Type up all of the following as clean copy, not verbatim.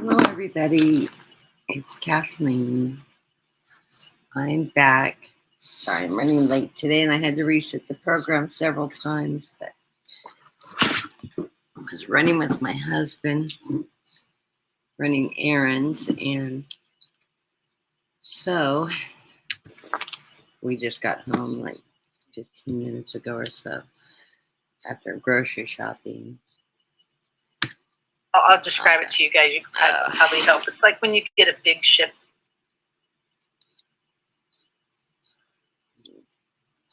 Hello, everybody. It's Kathlene. I'm back. Sorry, I'm running late today, and I had to reset the program several times, but I was running with my husband, running errands, and so we just got home like 15 minutes ago or so after grocery shopping. I'll describe it to you guys. You can probably help. It's like when you get a big ship.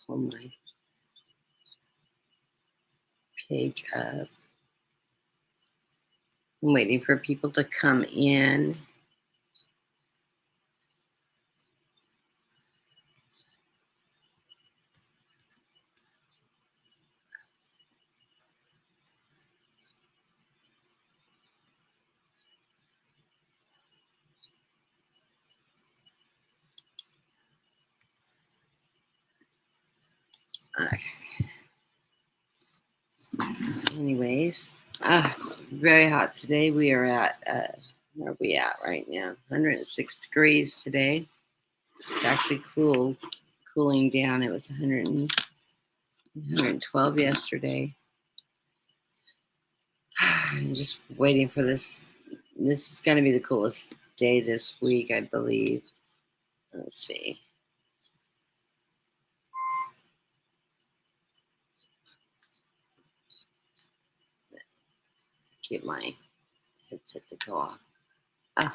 Pull my page up. I'm waiting for people to come in. Okay. Anyways, very hot today. We are at, where are we at right now? 106 degrees today. It's actually cooling down. It was 112 yesterday. I'm just waiting for this. This is going to be the coolest day this week, I believe. Let's see. Get my headset to go off.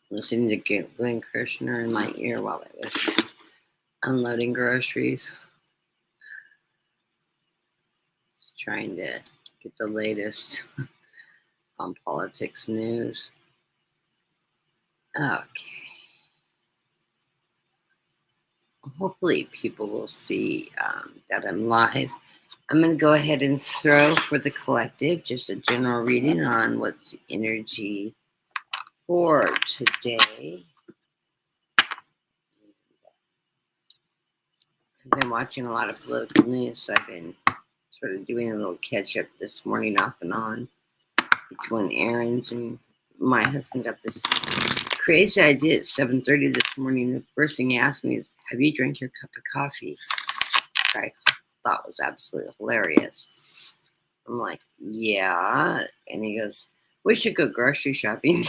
Listening to Glenn Kirshner in my ear while I was unloading groceries. Just trying to get the latest on politics news. Okay. Hopefully people will see that I'm live. I'm going to go ahead and throw for the collective just a general reading on what's the energy for today. I've been watching a lot of political news, so I've been sort of doing a little catch up this morning off and on between errands, and my husband got this crazy idea at 7:30 this morning. The first thing he asked me is, "Have you drank your cup of coffee?" I thought was absolutely hilarious. I'm like, "Yeah," and he goes, "We should go grocery shopping."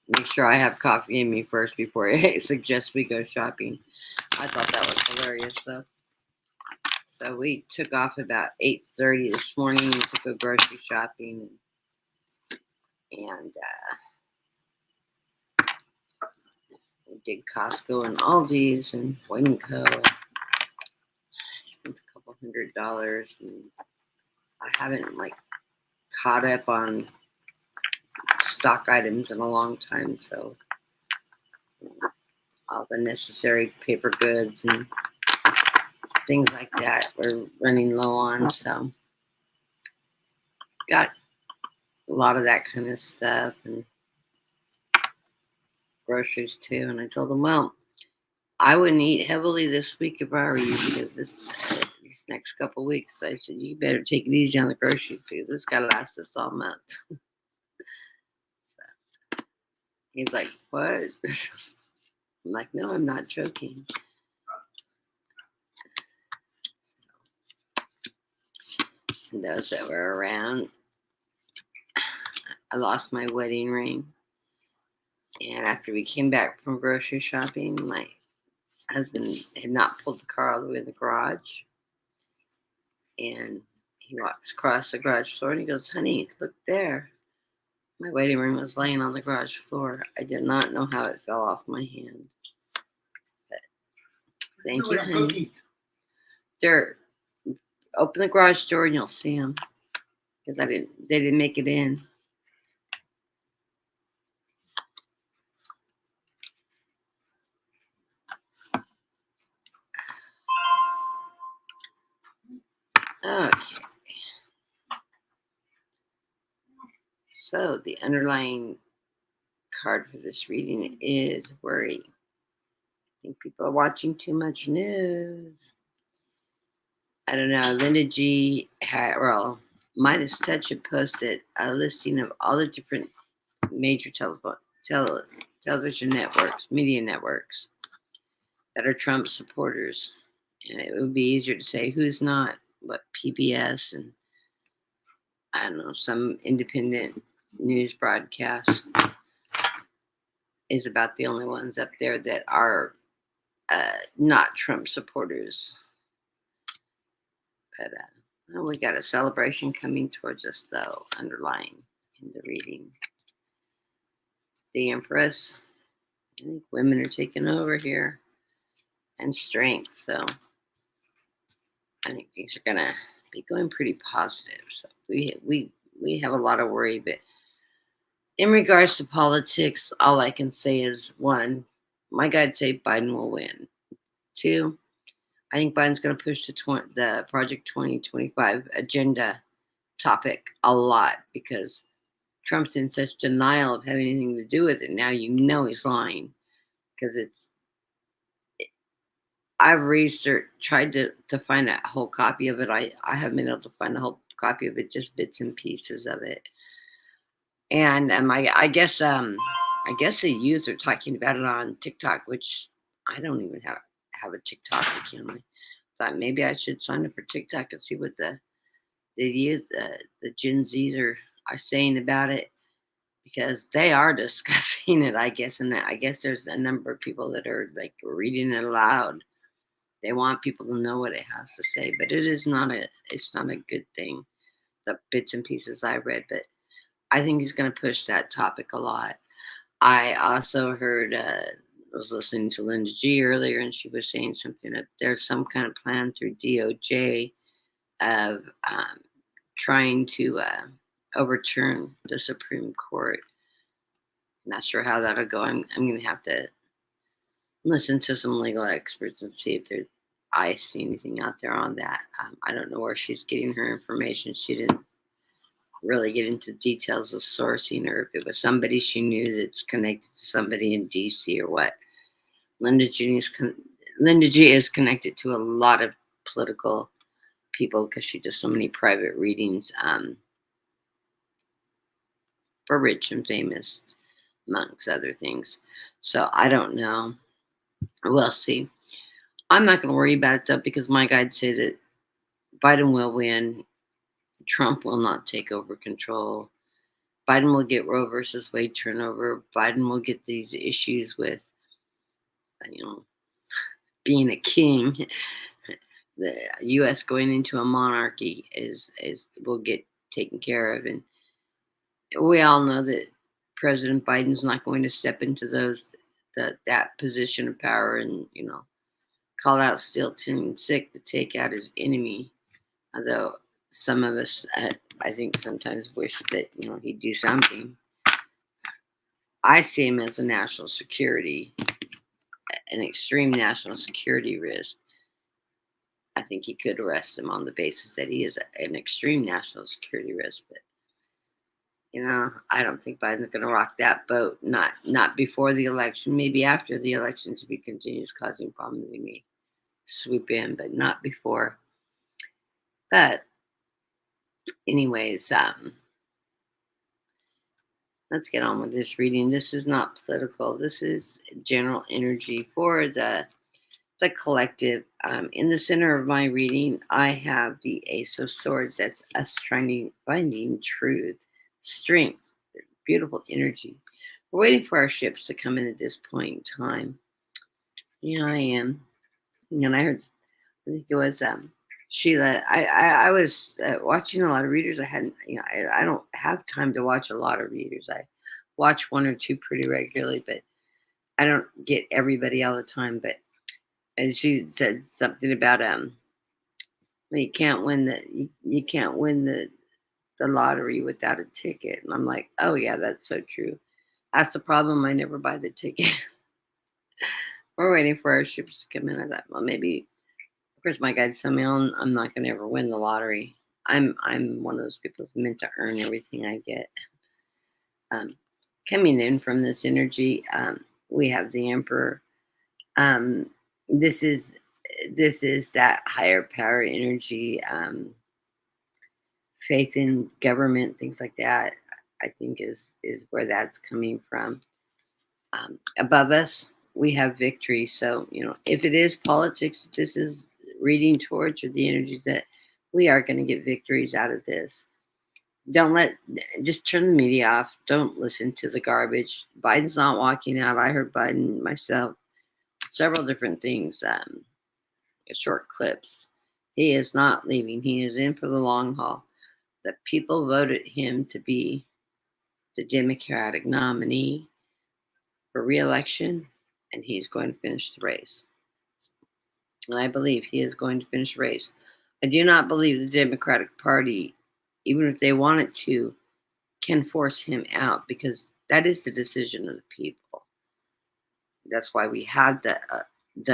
Make sure I have coffee in me first before I suggest we go shopping. I thought that was hilarious, though. So we took off about 8:30 this morning to go grocery shopping, and we did Costco and Aldi's and Boyd & Co. Spent a couple $100, and I haven't caught up on stock items in a long time, so all the necessary paper goods and things like that we're running low on, so got a lot of that kind of stuff and groceries too. And I told them, well, I wouldn't eat heavily this week if I were you, because these next couple weeks, I said, you better take it easy on the groceries because this got to last us all month. So he's like, what? I'm like, no, I'm not joking. And those that were around, I lost my wedding ring. And after we came back from grocery shopping, my husband had not pulled the car all the way in the garage. And he walks across the garage floor and he goes, honey, look there. My wedding ring was laying on the garage floor. I did not know how it fell off my hand. But thank you, honey. They're open the garage door and you'll see them, because they didn't make it in. Okay. So the underlying card for this reading is worry. I think people are watching too much news. I don't know. Linda G. Midas Touch had posted a listing of all the different major television networks, media networks that are Trump supporters. And it would be easier to say who's not, but PBS and I don't know, some independent news broadcasts is about the only ones up there that are not Trump supporters. But well, we got a celebration coming towards us, though, underlying in the reading. The Empress. I think women are taking over here and strength. So I think things are gonna be going pretty positive. So we have a lot of worry, but in regards to politics, all I can say is one, my guy'd say Biden will win. Two, I think Biden's going to push the Project 2025 agenda topic a lot because Trump's in such denial of having anything to do with it. Now you know he's lying because I've tried to find a whole copy of it. I haven't been able to find a whole copy of it, just bits and pieces of it. And I guess the youth are talking about it on TikTok, which I don't even have a TikTok account. I thought maybe I should sign up for TikTok and see what the youth, the Gen Zs are saying about it because they are discussing it, I guess. And I guess there's a number of people that are like reading it aloud. They want people to know what it has to say, but it's not a good thing. The bits and pieces I read, but I think he's going to push that topic a lot. I also heard, was listening to Linda G earlier, and she was saying something that there's some kind of plan through DOJ of trying to overturn the Supreme Court. Not sure how that'll go. I'm going to have to listen to some legal experts and see if I see anything out there on that. I don't know where she's getting her information. She didn't really get into details of sourcing or if it was somebody she knew that's connected to somebody in DC or what. Linda G is connected to a lot of political people because she does so many private readings for rich and famous, amongst other things. So I don't know. We'll see. I'm not going to worry about it though because my guide said that Biden will win. Trump will not take over control. Biden will get Roe versus Wade turnover. Biden will get these issues with, being a king. The U.S. going into a monarchy will get taken care of, and we all know that President Biden's not going to step into that position of power and call out Stilton sick to take out his enemy. Although some of us, I think, sometimes wish that he'd do something. I see him as a national security, an extreme national security risk. I think he could arrest him on the basis that he is an extreme national security risk. But I don't think Biden's going to rock that boat. Not before the election. Maybe after the election, if he continues causing problems, he may swoop in, but not before. But anyways, let's get on with this reading. This is not political. This is general energy for the collective. In the center of my reading, I have the Ace of Swords. That's us finding truth, strength, beautiful energy. We're waiting for our ships to come in at this point in time. Yeah, I am. And I heard, I think it was Sheila. I was watching a lot of readers. I hadn't, I don't have time to watch a lot of readers. I watch one or two pretty regularly, but I don't get everybody all the time. But and she said something about you can't win the lottery without a ticket. And I'm like, oh yeah, that's so true. That's the problem. I never buy the ticket. We're waiting for our ships to come in. I thought, well, maybe. Of course, my guide told me I'm not going to ever win the lottery. I'm one of those people that's meant to earn everything I get. Coming in from this energy, we have the Emperor. This is that higher power energy. faith in government, things like that. I think is where that's coming from. Above us, we have victory. So if it is politics, this is reading towards, or the energies that we are going to get victories out of this. Don't let Just turn the media off. Don't listen to the garbage. Biden's not walking out. I heard Biden myself several different things, short clips. He is not leaving. He is in for the long haul. The people voted him to be the Democratic nominee for reelection, and he's going to finish the race. And I believe he is going to finish the race. I do not believe the Democratic Party, even if they wanted to, can force him out, because that is the decision of the people. That's why we have the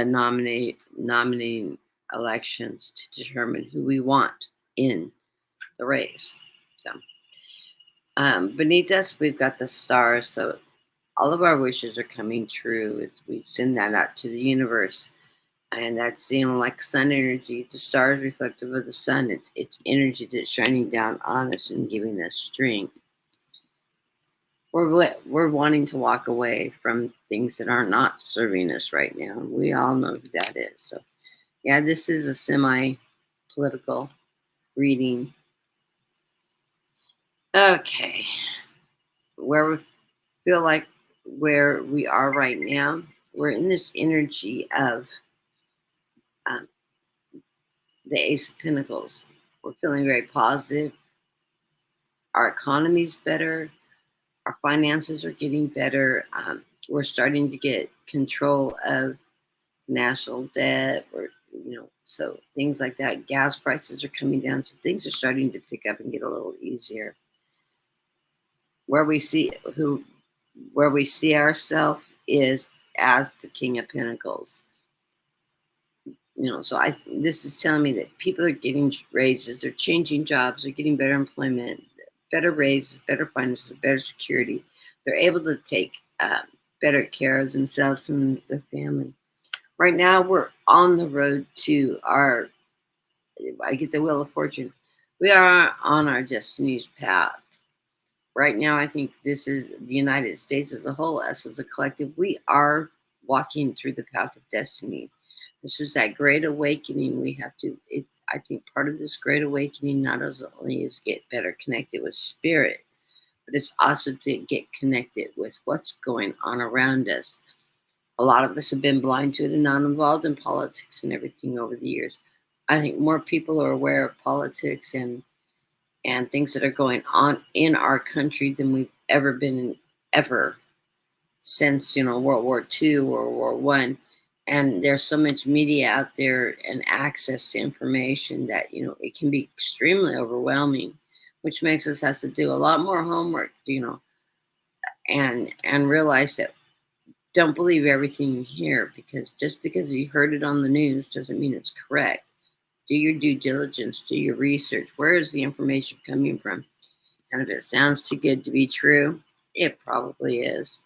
nominating elections to determine who we want in the race. So beneath us, we've got the stars. So all of our wishes are coming true as we send that out to the universe. And that's, like sun energy. The stars reflective of the sun. It's energy that's shining down on us and giving us strength. We're wanting to walk away from things that are not serving us right now. We all know who that is. So, yeah, this is a semi-political reading. Okay, where we feel like where we are right now, we're in this energy of um, the Ace of Pentacles. We're feeling very positive. Our economy's better. Our finances are getting better. We're starting to get control of national debt, or so things like that. Gas prices are coming down, so things are starting to pick up and get a little easier. Where we see ourselves is as the King of Pentacles. So this is telling me that people are getting raises, they're changing jobs, they're getting better employment, better raises, better finances, better security. They're able to take better care of themselves and their family. Right now, we're on the road to I get the Wheel of Fortune. We are on our destiny's path. Right now, I think this is the United States as a whole, us as a collective. We are walking through the path of destiny. This is that great awakening. I think part of this great awakening not only is get better connected with spirit, but it's also to get connected with what's going on around us. A lot of us have been blind to it and not involved in politics and everything over the years. I think more people are aware of politics and things that are going on in our country than we've ever been ever since World War II or World War One. And there's so much media out there and access to information that it can be extremely overwhelming, which makes us have to do a lot more homework, and realize that don't believe everything you hear, because just because you heard it on the news doesn't mean it's correct. Do your due diligence, do your research. Where is the information coming from? And if it sounds too good to be true, it probably is.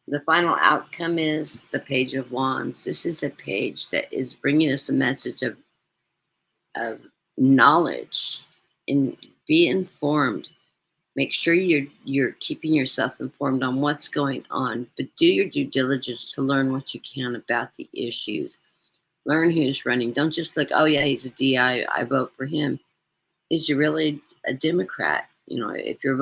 The final outcome is the Page of Wands. This is the page that is bringing us a message of knowledge, and be informed. Make sure you're keeping yourself informed on what's going on, but do your due diligence to learn what you can about the issues. Learn who's running. Don't just look, oh yeah, he's a DI, I vote for him. Is he really a Democrat? If you're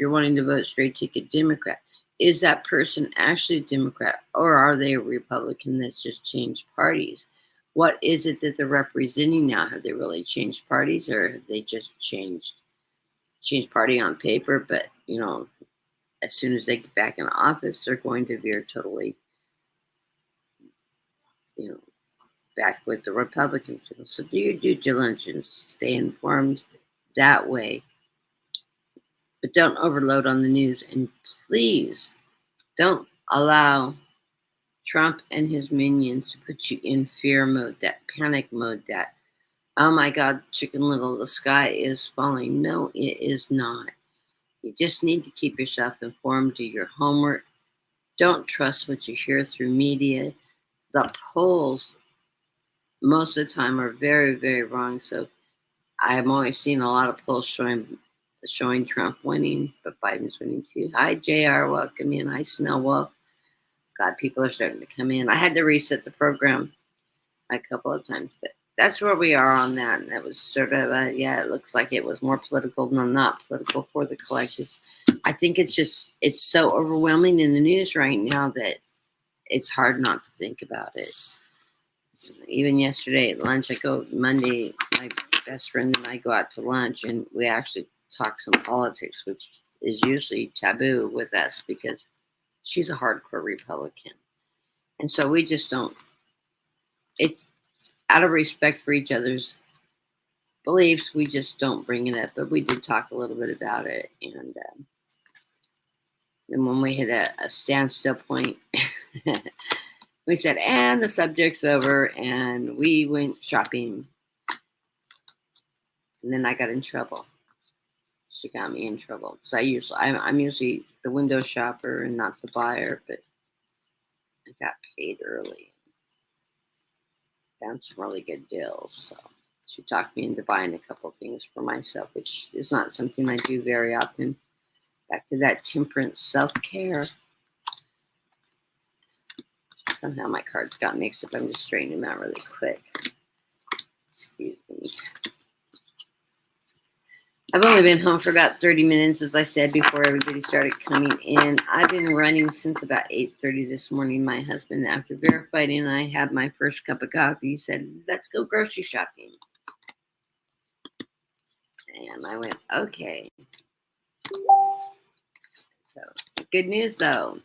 wanting to vote straight ticket Democrat, is that person actually a Democrat, or are they a Republican that's just changed parties? What is it that they're representing now? Have they really changed parties, or have they just changed party on paper? But as soon as they get back in office, they're going to veer totally, back with the Republicans. So do your due diligence, stay informed that way, but don't overload on the news. And please don't allow Trump and his minions to put you in fear mode, that panic mode, that, oh my God, Chicken Little, the sky is falling. No, it is not. You just need to keep yourself informed, do your homework. Don't trust what you hear through media. The polls most of the time are very, very wrong. So I'm always seeing a lot of polls showing Trump winning, but Biden's winning too. Hi, JR. Welcome in. Hi, Snell Wolf. God, people are starting to come in. I had to reset the program a couple of times, but that's where we are on that. And that was sort of it looks like it was more political than not political for the collective. I think it's so overwhelming in the news right now that it's hard not to think about it. Even yesterday at lunch, Monday, my best friend and I go out to lunch and we actually talk some politics, which is usually taboo with us because she's a hardcore Republican. And so we just don't, it's out of respect for each other's beliefs, we just don't bring it up. But we did talk a little bit about it. And then when we hit a standstill point, we said, and the subject's over, and we went shopping. And then I got in trouble. She got me in trouble. So I'm usually the window shopper and not the buyer, but I got paid early. Found some really good deals. So she talked me into buying a couple of things for myself, which is not something I do very often. Back to that temperance self-care. Somehow my cards got mixed up. I'm just straightening them out really quick. Excuse me. I've only been home for about 30 minutes, as I said, before everybody started coming in. I've been running since about 8:30 this morning. My husband, after verifying I had my first cup of coffee, he said, let's go grocery shopping. And I went, okay. So, good news, though.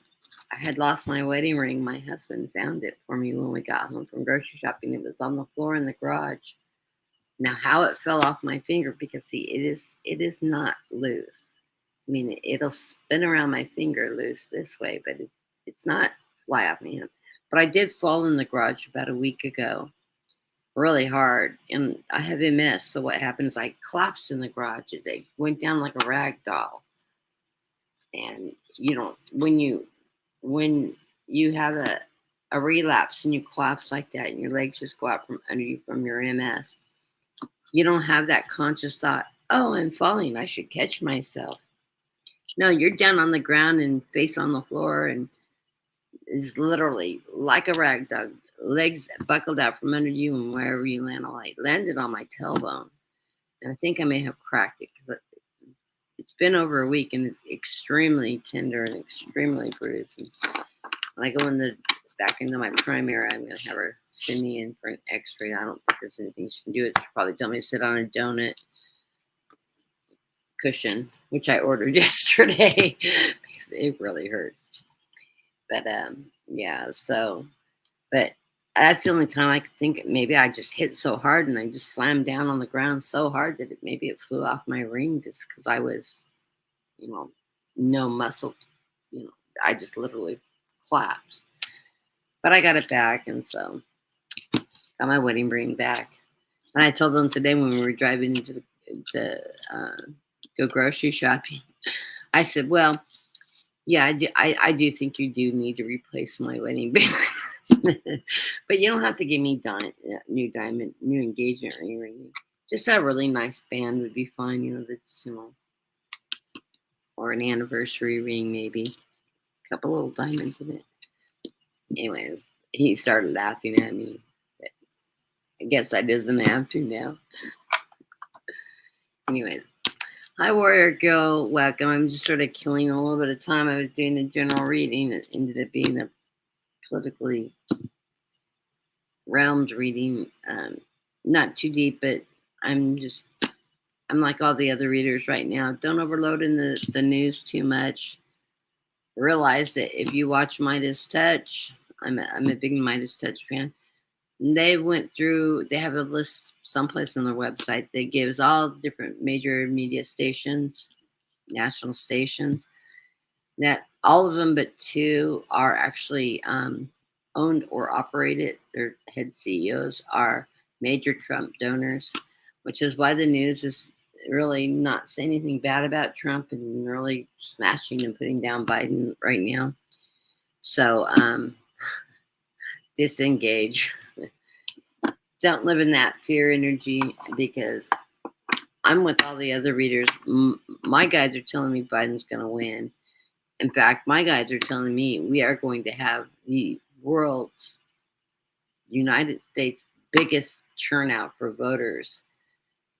I had lost my wedding ring. My husband found it for me when we got home from grocery shopping. It was on the floor in the garage. Now, how it fell off my finger, because see, it is not loose. I mean, it'll spin around my finger loose this way, but it's not fly off my hand. But I did fall in the garage about a week ago, really hard, and I have MS. So what happened is I collapsed in the garage. It went down like a rag doll. And when you have a relapse and you collapse like that, and your legs just go out from under you from your MS. You don't have that conscious thought, oh, I'm falling, I should catch myself. No, you're down on the ground and face on the floor and is literally like a rag doll, legs buckled out from under you, and wherever you land, I landed on my tailbone. And I think I may have cracked it because it's been over a week and it's extremely tender and extremely bruised. And when I go back into my primary, I'm going to have her send me in for an x-ray. I don't think there's anything she can do. She'll probably tell me to sit on a donut cushion, which I ordered yesterday because it really hurts. But but that's the only time I could think maybe I just hit so hard and I just slammed down on the ground so hard that maybe it flew off my ring just because I was, no muscle, I just literally collapsed. But I got it back, and so got my wedding ring back. And I told them today when we were driving to go grocery shopping, I said, well, yeah, I do think you do need to replace my wedding band. But you don't have to give me new engagement ring or anything. Just a really nice band would be fine, that's, or an anniversary ring maybe. A couple little diamonds in it. Anyways, he started laughing at me. But I guess I doesn't have to now. Anyways. Hi, Warrior Girl. Welcome. I'm just sort of killing a little bit of time. I was doing a general reading. It ended up being a politically realmed reading. Not too deep, but I'm like all the other readers right now. Don't overload in the news too much. Realize that if you watch Midas Touch, I'm a big Midas Touch fan. They have a list someplace on their website that gives all different major media stations, national stations, that all of them but two are actually owned or operated. Their head CEOs are major Trump donors, which is why the news is really not saying anything bad about Trump and really smashing and putting down Biden right now. So disengage. don't live in that fear energy, because I'm with all the other readers. My guides are telling me Biden's going to win. In fact, my guides are telling me we are going to have the world's, United States, biggest turnout for voters.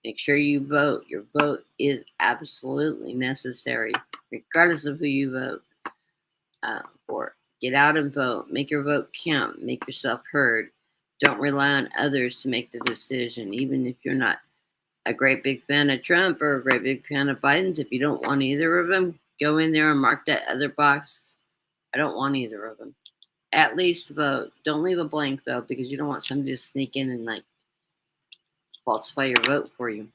Make sure you vote. Your vote is absolutely necessary, regardless of who you vote for. Get out and vote. Make your vote count. Make yourself heard. Don't rely on others to make the decision, even if you're not a great big fan of Trump or a great big fan of Biden's. If you don't want either of them, go in there and mark that other box. I don't want either of them. At least vote. Don't leave a blank, though, because you don't want somebody to sneak in and like falsify your vote for you.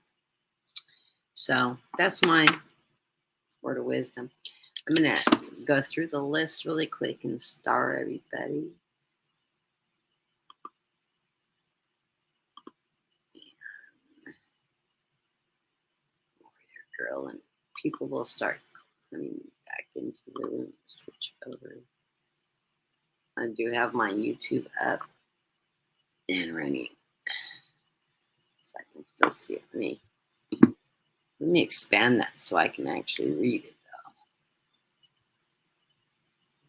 So that's my word of wisdom. I'm going to go through the list really quick and star everybody. Girl, and people will start coming back into the room. Switch over. I do have my YouTube up and running, so I can still see it. Let me expand that so I can actually read it, though.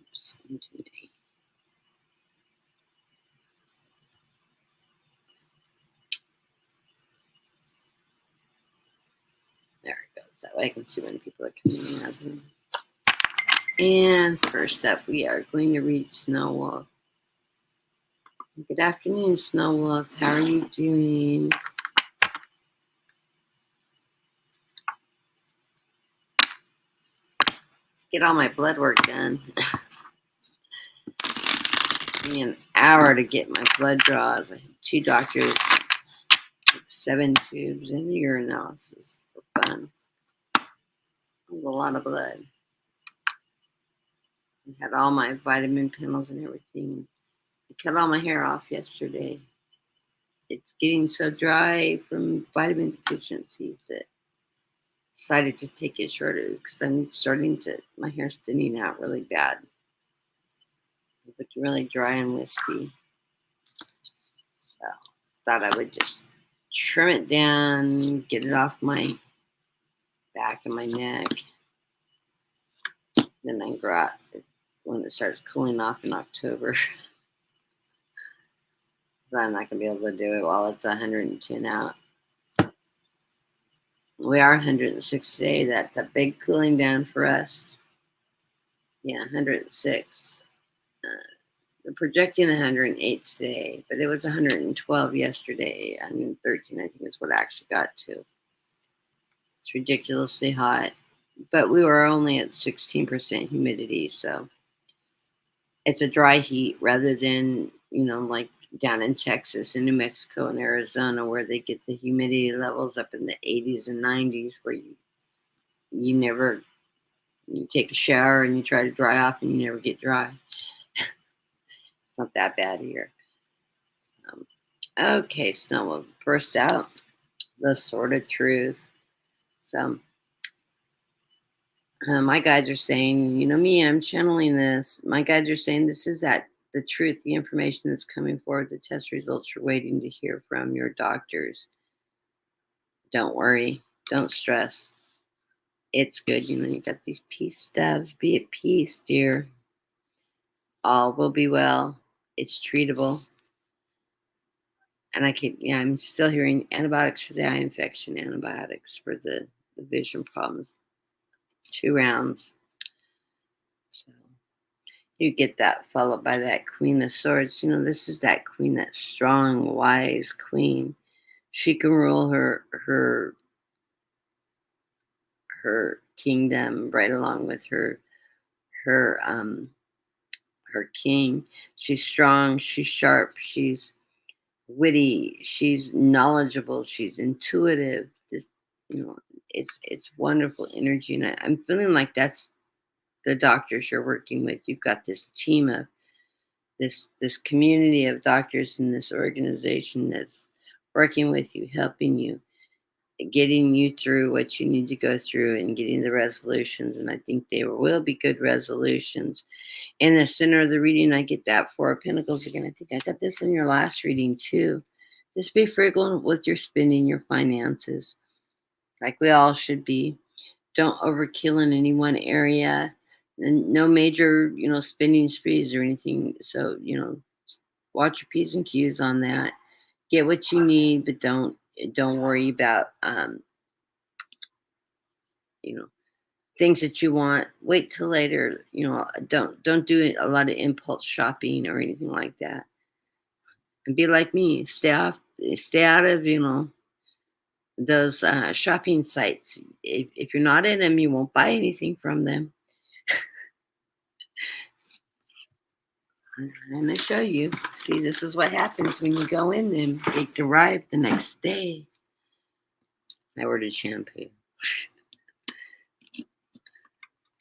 Oops, too many. There it goes. That way I can see when people are coming in. And first up, we are going to read Snow Wolf. Good afternoon, Snow Wolf. How are you doing? Get all my blood work done. Took me an hour to get my blood draws. I had 2 doctors, 7 tubes, and urinalysis for fun. It was a lot of blood. I had all my vitamin panels and everything. I cut all my hair off yesterday. It's getting so dry from vitamin deficiencies that I decided to take it shorter, because I'm starting to, my hair's thinning out really bad. It's looking really dry and wispy. So thought I would just trim it down, get it off my back and my neck. Then I grow out when it starts cooling off in October. So I'm not going to be able to do it while it's 110 out. We are 106 today. That's a big cooling down for us. Yeah, 106. We're projecting 108 today, but it was 112 yesterday. 113, I think, is what I actually got to. It's ridiculously hot, but we were only at 16% humidity, so it's a dry heat rather than, like down in Texas and New Mexico and Arizona, where they get the humidity levels up in the 80s and 90s, where you take a shower and you try to dry off and you never get dry. It's not that bad here. Okay, Snow, first out, the Sword of Truth. So my guides are saying, me, I'm channeling this. My guides are saying this is the truth, the information that's coming forward, the test results you're waiting to hear from your doctors. Don't worry. Don't stress. It's good. You got these peace stuff. Be at peace, dear. All will be well. It's treatable. And I'm still hearing antibiotics for the eye infection, antibiotics for the vision problems. 2 rounds. So you get that followed by that Queen of Swords. This is that queen, that strong, wise queen. She can rule her kingdom right along with her king. She's strong, she's sharp, she's witty, she's knowledgeable, she's intuitive. It's wonderful energy, and I'm feeling like that's the doctors you're working with. You've got this team of this community of doctors in this organization that's working with you, helping you, getting you through what you need to go through, and getting the resolutions. And I think there will be good resolutions. In the center of the reading, I get that 4 of Pentacles again. I think I got this in your last reading too. Just be frugal with your spending, your finances, like we all should be. Don't overkill in any one area, and no major, spending sprees or anything. So, watch your P's and Q's on that. Get what you need, but don't worry about you know things that you want. Wait till later. Don't do a lot of impulse shopping or anything like that. And be like me. Stay out of those shopping sites. If you're not in them, you won't buy anything from them. I'm going to show you. See, this is what happens when you go in them. They arrive the next day. I ordered shampoo.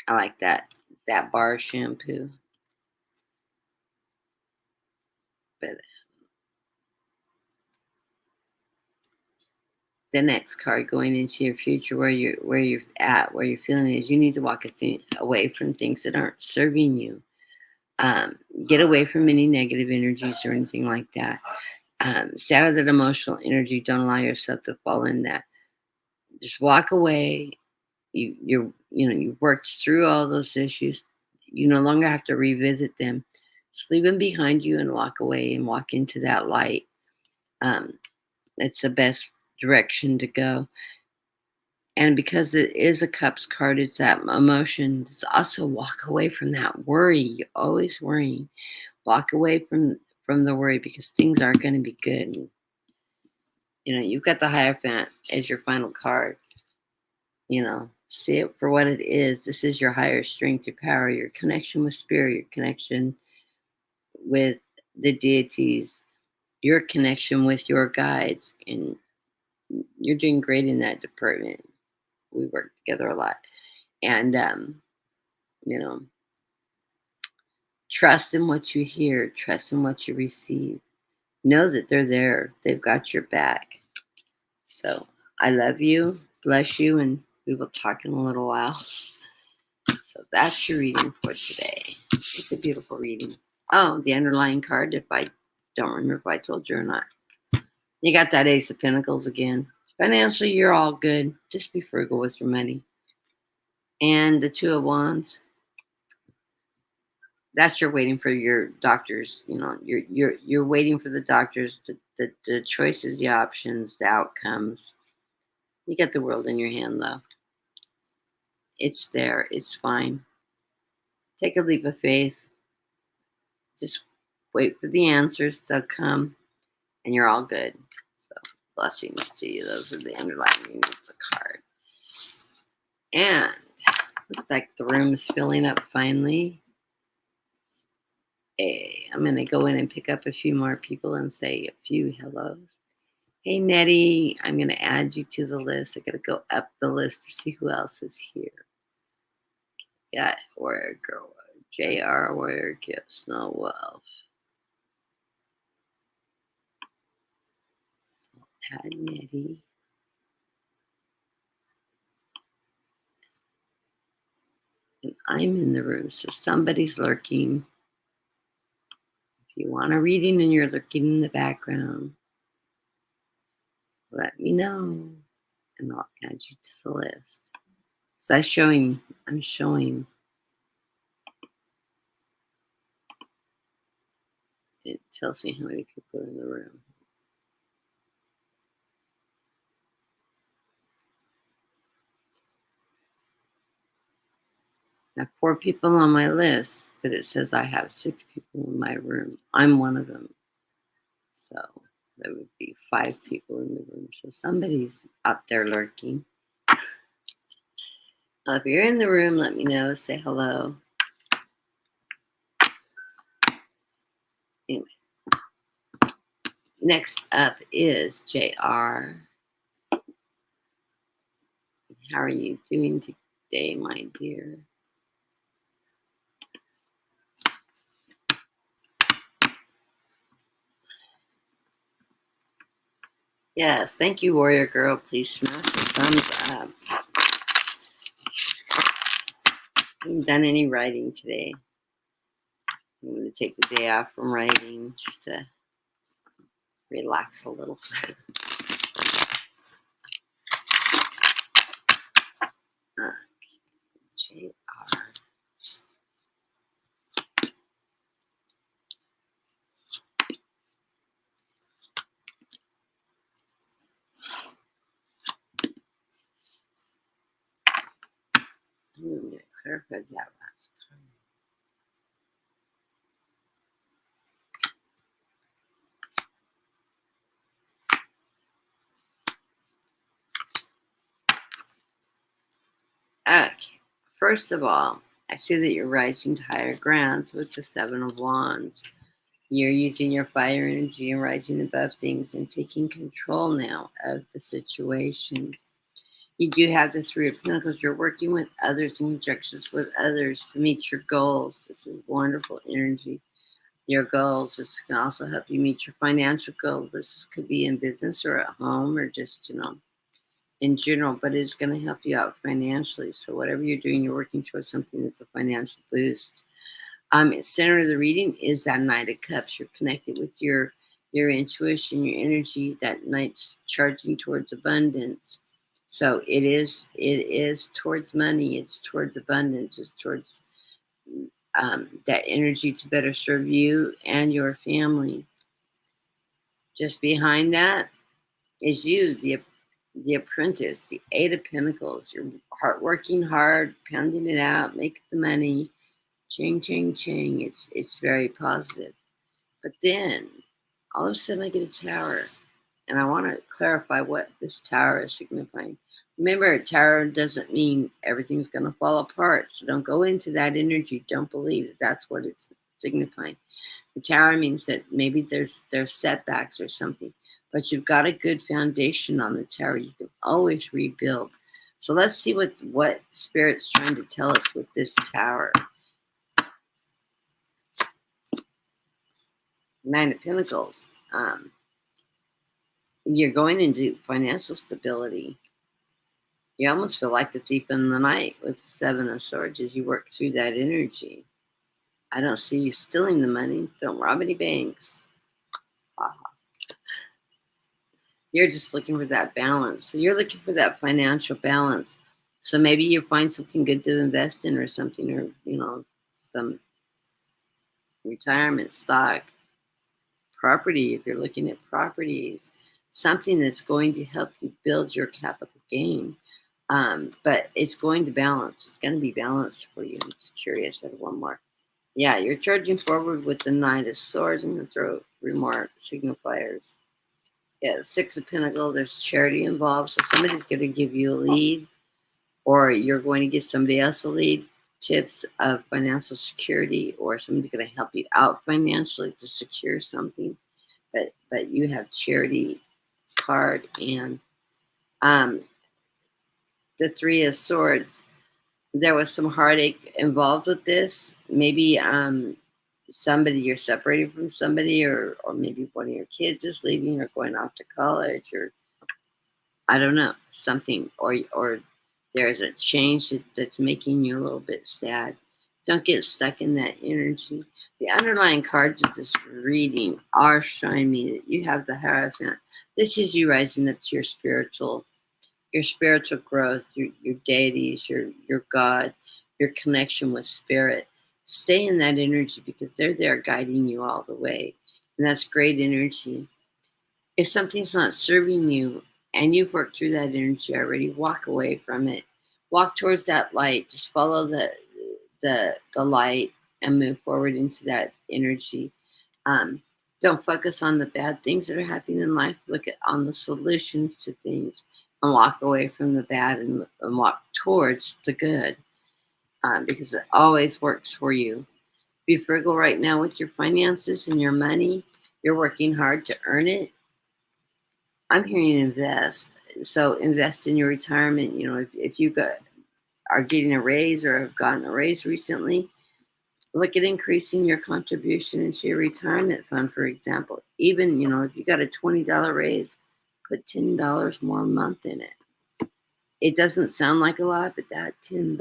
I like that bar shampoo. But the next card going into your future, where you're at, where you're feeling is, you need to walk away from things that aren't serving you. Get away from any negative energies or anything like that. Stay out of that emotional energy. Don't allow yourself to fall in that. Just walk away. You've worked through all those issues. You no longer have to revisit them. Just leave them behind you and walk away and walk into that light. It's the best direction to go. And because it is a cups card, it's that emotion. It's also walk away from that worry. You're always worrying. Walk away from the worry, because things are going to be good. And, you've got the Hierophant as your final card. See it for what it is. This is your higher strength, your power, your connection with spirit, your connection with the deities, your connection with your guides. And you're doing great in that department. We work together a lot. And, you know, trust in what you hear, trust in what you receive. Know that they're there, they've got your back. So I love you, bless you, and we will talk in a little while. So that's your reading for today. It's a beautiful reading. Oh, the underlying card, if I don't remember if I told you or not. You got that Ace of Pentacles again. Financially, you're all good. Just be frugal with your money. And the Two of Wands. That's you're waiting for your doctors. You're waiting for the doctors, the choices, the options, the outcomes. You got the world in your hand, though. It's there. It's fine. Take a leap of faith. Just wait for the answers. They'll come, and you're all good. So blessings to you. Those are the underlying meaning of the card. And looks like the room is filling up finally. Hey, I'm going to go in and pick up a few more people and say a few hellos. Hey, Nettie, I'm going to add you to the list. I got to go up the list to see who else is here. Got Warrior Girl, JR, Warrior Gift, Snow Wolf. Add Nettie. And I'm in the room, so somebody's lurking. If you want a reading and you're lurking in the background, let me know, and I'll add you to the list. So I'm showing. It tells me how many people are in the room. I have 4 people on my list, but it says I have 6 people in my room. I'm one of them. So there would be 5 people in the room. So somebody's out there lurking. If you're in the room, let me know. Say hello. Anyway. Next up is JR. How are you doing today, my dear? Yes, thank you, Warrior Girl. Please smash the thumbs up. I haven't done any writing today. I'm going to take the day off from writing just to relax a little. JR. I'm going to clarify that last time. Okay. First of all, I see that you're rising to higher grounds with the Seven of Wands. You're using your fire energy and rising above things and taking control now of the situations. You do have the Three of Pentacles. You're working with others in conjunctions with others to meet your goals. This is wonderful energy. Your goals. This can also help you meet your financial goals. Could be in business or at home or just, in general, but it's going to help you out financially. So whatever you're doing, you're working towards something that's a financial boost. Center of the reading is that Knight of Cups. You're connected with your intuition, your energy. That Knight's charging towards abundance. So it is towards money. It's towards abundance. It's towards that energy to better serve you and your family. Just behind that is you, the apprentice, the Eight of Pentacles. You're working hard, pounding it out, making the money. Ching, ching, ching. It's very positive. But then, all of a sudden, I get a tower. And I want to clarify what this tower is signifying. Remember, a tower doesn't mean everything's going to fall apart. So don't go into that energy. Don't believe that that's what it's signifying. The tower means that maybe there's setbacks or something. But you've got a good foundation on the tower. You can always rebuild. So let's see what Spirit's trying to tell us with this tower. Nine of Pentacles. You're going into financial stability. You almost feel like the thief in the night with the Seven of Swords as you work through that energy. I don't see you stealing the money. Don't rob any banks. You're just looking for that balance. So you're looking for that financial balance. So maybe you find something good to invest in or something, or, some retirement stock, property, if you're looking at properties, something that's going to help you build your capital gain. But it's going to balance. It's going to be balanced for you. I'm just curious. I have one more. Yeah, you're charging forward with the Knight of Swords. I'm going to throw 3 more signifiers. Yeah, Six of Pentacles. There's charity involved. So somebody's going to give you a lead, or you're going to give somebody else a lead. Tips of financial security, or somebody's going to help you out financially to secure something. But you have charity card and the Three of Swords. There was some heartache involved with this. Maybe somebody, you're separated from somebody, or maybe one of your kids is leaving or going off to college, or I don't know, something, or there's a change that's making you a little bit sad. Don't get stuck in that energy. The underlying cards of this reading are showing me that you have the Hierophant. This is you rising up to your spiritual growth, your deities, your God, your connection with spirit. Stay in that energy because they're there guiding you all the way. And that's great energy. If something's not serving you and you've worked through that energy already, walk away from it. Walk towards that light. Just follow the light and move forward into that energy. Don't focus on the bad things that are happening in life. Look on the solutions to things and walk away from the bad and walk towards the good, because it always works for you. Be frugal right now with your finances and your money. You're working hard to earn it. I'm hearing invest. So invest in your retirement. If you are getting a raise or have gotten a raise recently, look at increasing your contribution into your retirement fund, for example. Even, if you got a $20 raise, put $10 more a month in it. It doesn't sound like a lot, but that $10.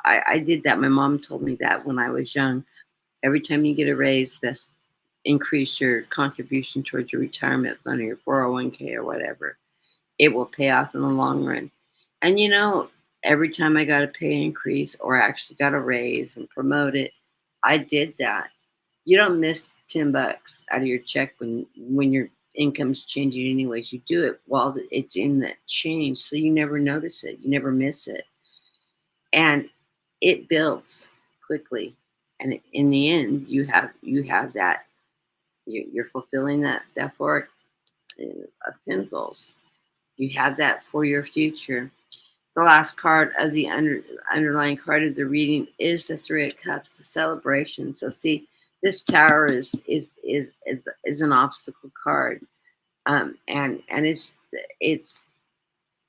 I did that. My mom told me that when I was young. Every time you get a raise, invest increase your contribution towards your retirement fund or your 401k or whatever. It will pay off in the long run. And every time I got a pay increase or actually got a raise and promoted, I did that. You don't miss $10 out of your check when your income's changing anyways. You do it while it's in that change, so you never notice it. You never miss it, and it builds quickly. And in the end, you have that. You're fulfilling that for of Pentacles. You have that for your future. The last card of the underlying card of the reading is the Three of Cups, the celebration. So see, this Tower is an obstacle card, and it's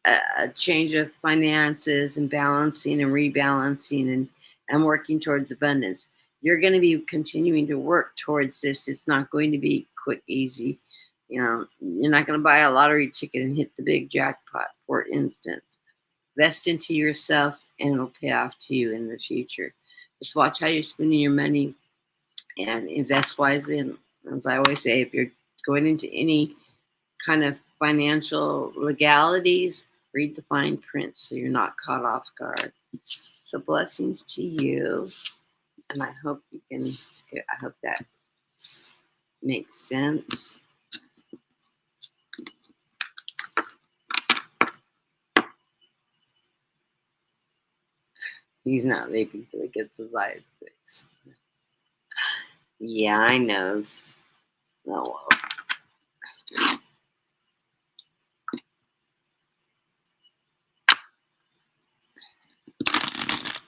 a change of finances and balancing and rebalancing and working towards abundance. You're going to be continuing to work towards this. It's not going to be quick, easy. You're not going to buy a lottery ticket and hit the big jackpot, for instance. Invest into yourself and it'll pay off to you in the future. Just watch how you're spending your money and invest wisely. And as I always say, if you're going into any kind of financial legalities, read the fine print so you're not caught off guard. So blessings to you. And I hope that makes sense. He's not vaping till he gets his eyes fixed. Yeah, I know. Oh, well.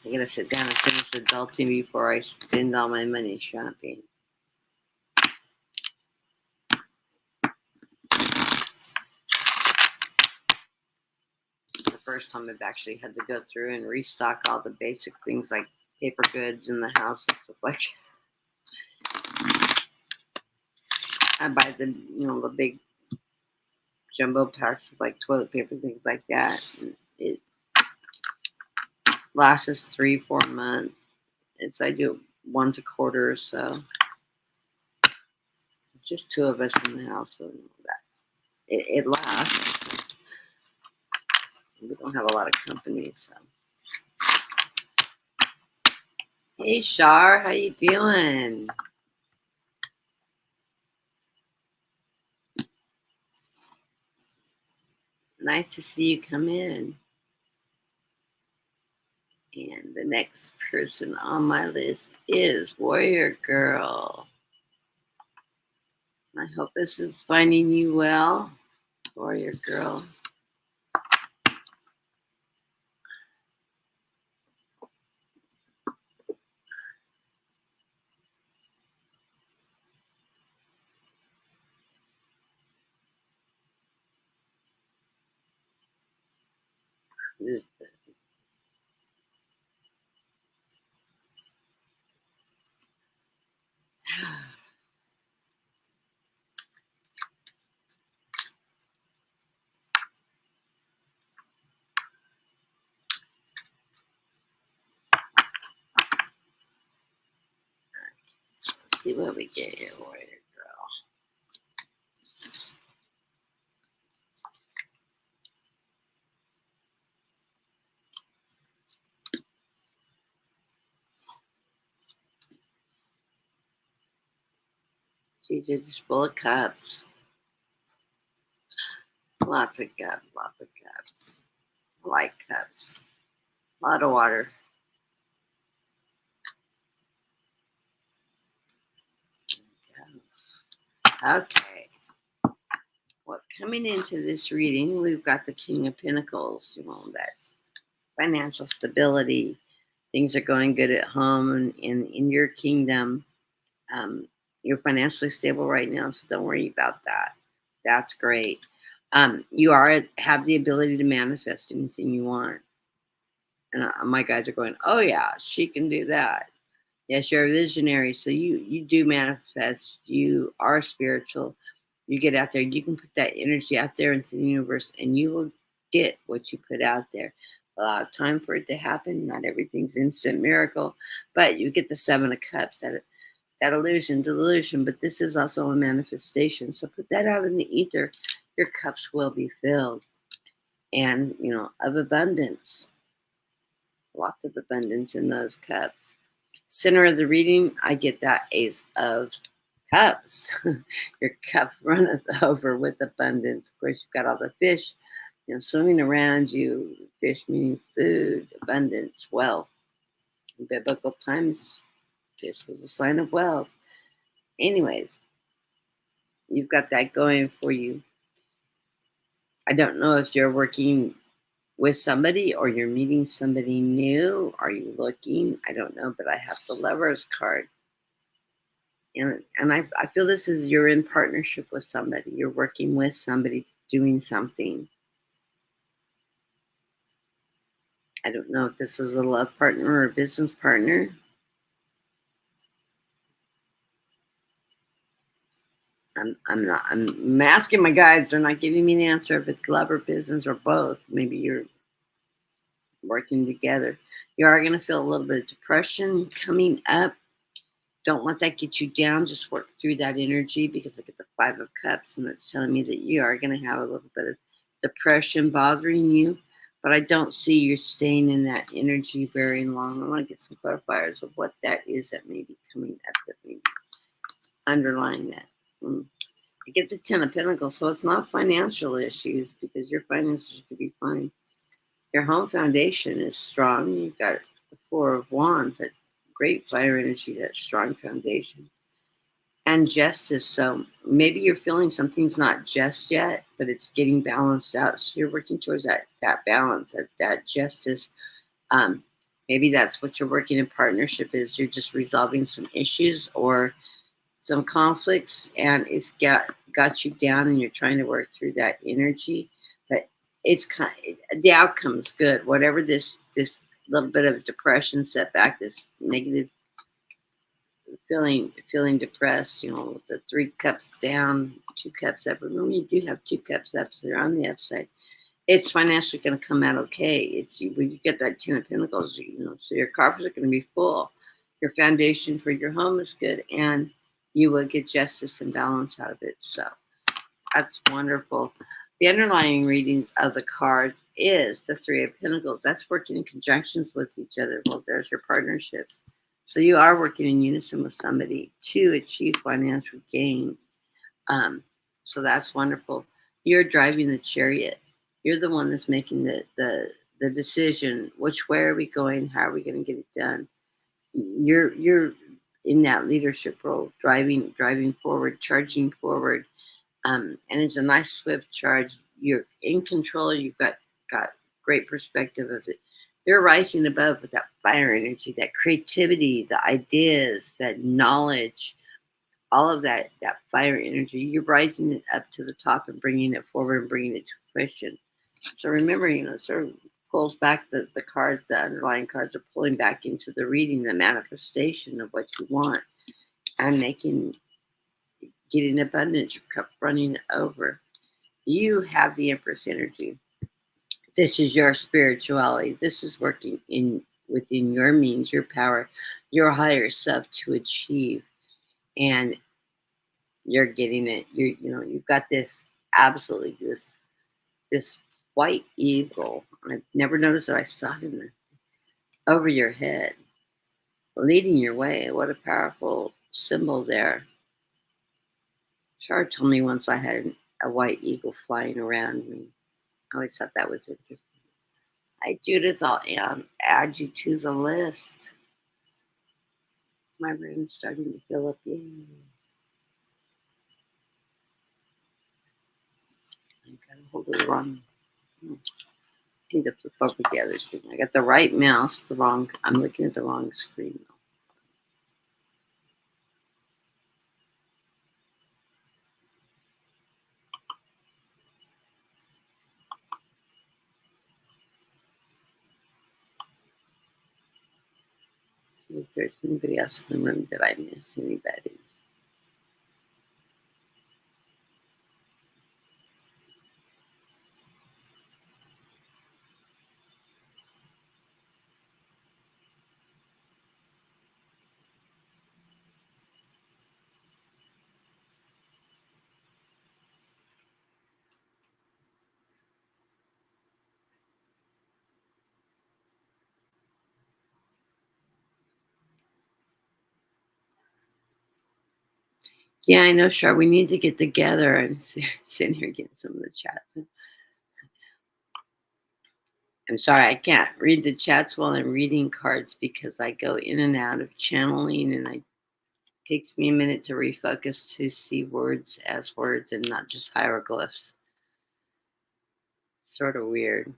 I gotta sit down and finish adulting before I spend all my money shopping. It's the first time I've actually had to go through and restock all the basic things like paper goods in the house and stuff like that. I buy the big jumbo packs with like toilet paper, things like that. And it lasts us 3-4 months. So I do it once a quarter or so. It's just 2 of us in the house, so that it lasts. We don't have a lot of company, so. Hey Shar, how you doing? Nice to see you come in. And the next person on my list is Warrior Girl. I hope this is finding you well, Warrior Girl. Let's see what we get here, Warrior Girl. These are just full of cups. Lots of cups, lots of cups. I like cups. A lot of water. Okay. Well, coming into this reading, we've got the King of Pentacles, that financial stability. Things are going good at home and in your kingdom. You're financially stable right now, so don't worry about that. That's great. You have the ability to manifest anything you want. And my guys are going, oh yeah, she can do that. Yes, you're a visionary, so you do manifest. You are spiritual. You get out there. You can put that energy out there into the universe, and you will get what you put out there. Allow time for it to happen. Not everything's instant miracle, but you get the 7 of Cups. that illusion, delusion, but this is also a manifestation. So put that out in the ether. Your cups will be filled, and of abundance, lots of abundance in those cups. Center of the reading, I get that Ace of Cups. Your cup runneth over with abundance. Of course, you've got all the fish, swimming around you. Fish meaning food, abundance, wealth. In biblical times, fish was a sign of wealth. Anyways, you've got that going for you. I don't know if you're working with somebody or you're meeting somebody new. Are you looking? I don't know, but I have the Lovers card. And I feel this is you're in partnership with somebody. You're working with somebody doing something. I don't know if this is a love partner or a business partner. I'm asking my guides. They're not giving me an answer if it's love or business or both. Maybe you're working together. You are going to feel a little bit of depression coming up. Don't let that get you down. Just work through that energy, because I get the Five of Cups, and that's telling me that you are going to have a little bit of depression bothering you. But I don't see you staying in that energy very long. I want to get some clarifiers of what that is that may be coming up, that may be underlying that. I get the Ten of Pentacles, so it's not financial issues, because your finances could be fine. Your home foundation is strong. You've got the Four of Wands, that great fire energy, that strong foundation. And justice. So maybe you're feeling something's not just yet, but it's getting balanced out. So you're working towards that balance, that justice. Maybe that's what you're working in partnership is. You're just resolving some issues or some conflicts, and it's got you down, and you're trying to work through that energy. But it's the outcome's good. Whatever this little bit of depression setback, this negative feeling depressed, the 3 cups down, 2 cups up. Remember, you do have 2 cups up, so they're on the upside. It's financially going to come out okay. It's when you get that Ten of Pentacles, so your coffers are going to be full. Your foundation for your home is good, and you will get justice and balance out of it. So that's wonderful. The underlying reading of the cards is the Three of Pentacles. That's working in conjunctions with each other. Well, there's your partnerships. So you are working in unison with somebody to achieve financial gain. So that's wonderful. You're driving the chariot. You're the one that's making the decision. Which way are we going? How are we going to get it done? You're in that leadership role, driving forward, charging forward. And it's a nice swift charge. You're in control. You've got great perspective of it. You're rising above with that fire energy, that creativity, the ideas, that knowledge, all of that fire energy. You're rising it up to the top and bringing it forward and bringing it to fruition. So remember, it sort of pulls back the cards, the underlying cards are pulling back into the reading, the manifestation of what you want, and getting abundance, your cup running over. You have the Empress energy. This is your spirituality. This is working within your means, your power, your higher self to achieve. And you're getting it. You've got this absolutely this white eagle. I've never noticed that. I saw it over your head, leading your way. What a powerful symbol there. Char told me once I had a white eagle flying around me. I always thought that was interesting. Hi, Judith. I'll add you to the list. My room's starting to fill up. Yay. I got a hold of the wrong. I need to flip over the other screen. I got the right mouse, I'm looking at the wrong screen. See if there's anybody else in the room. Did I miss anybody? Yeah, I know, Char. We need to get together and sitting here getting some of the chats. I'm sorry, I can't read the chats while I'm reading cards because I go in and out of channeling, and it takes me a minute to refocus to see words as words and not just hieroglyphs. Sort of weird.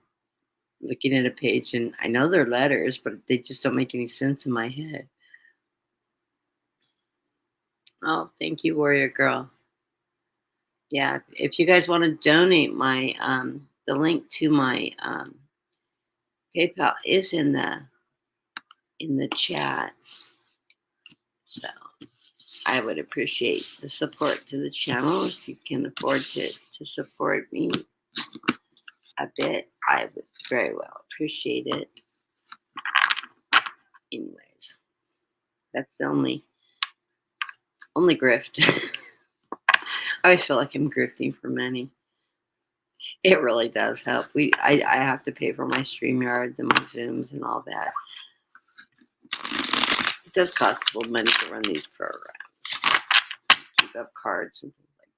Looking at a page, and I know they're letters, but they just don't make any sense in my head. Oh, thank you, Warrior Girl. Yeah, if you guys want to donate, my the link to my PayPal is in the chat. So I would appreciate the support to the channel. If you can afford to support me a bit, I would very well appreciate it. Anyways, that's the only grift. I always feel like I'm grifting for money. It really does help. I have to pay for my StreamYards and my Zooms and all that. It does cost a little money to run these programs, keep up cards and things like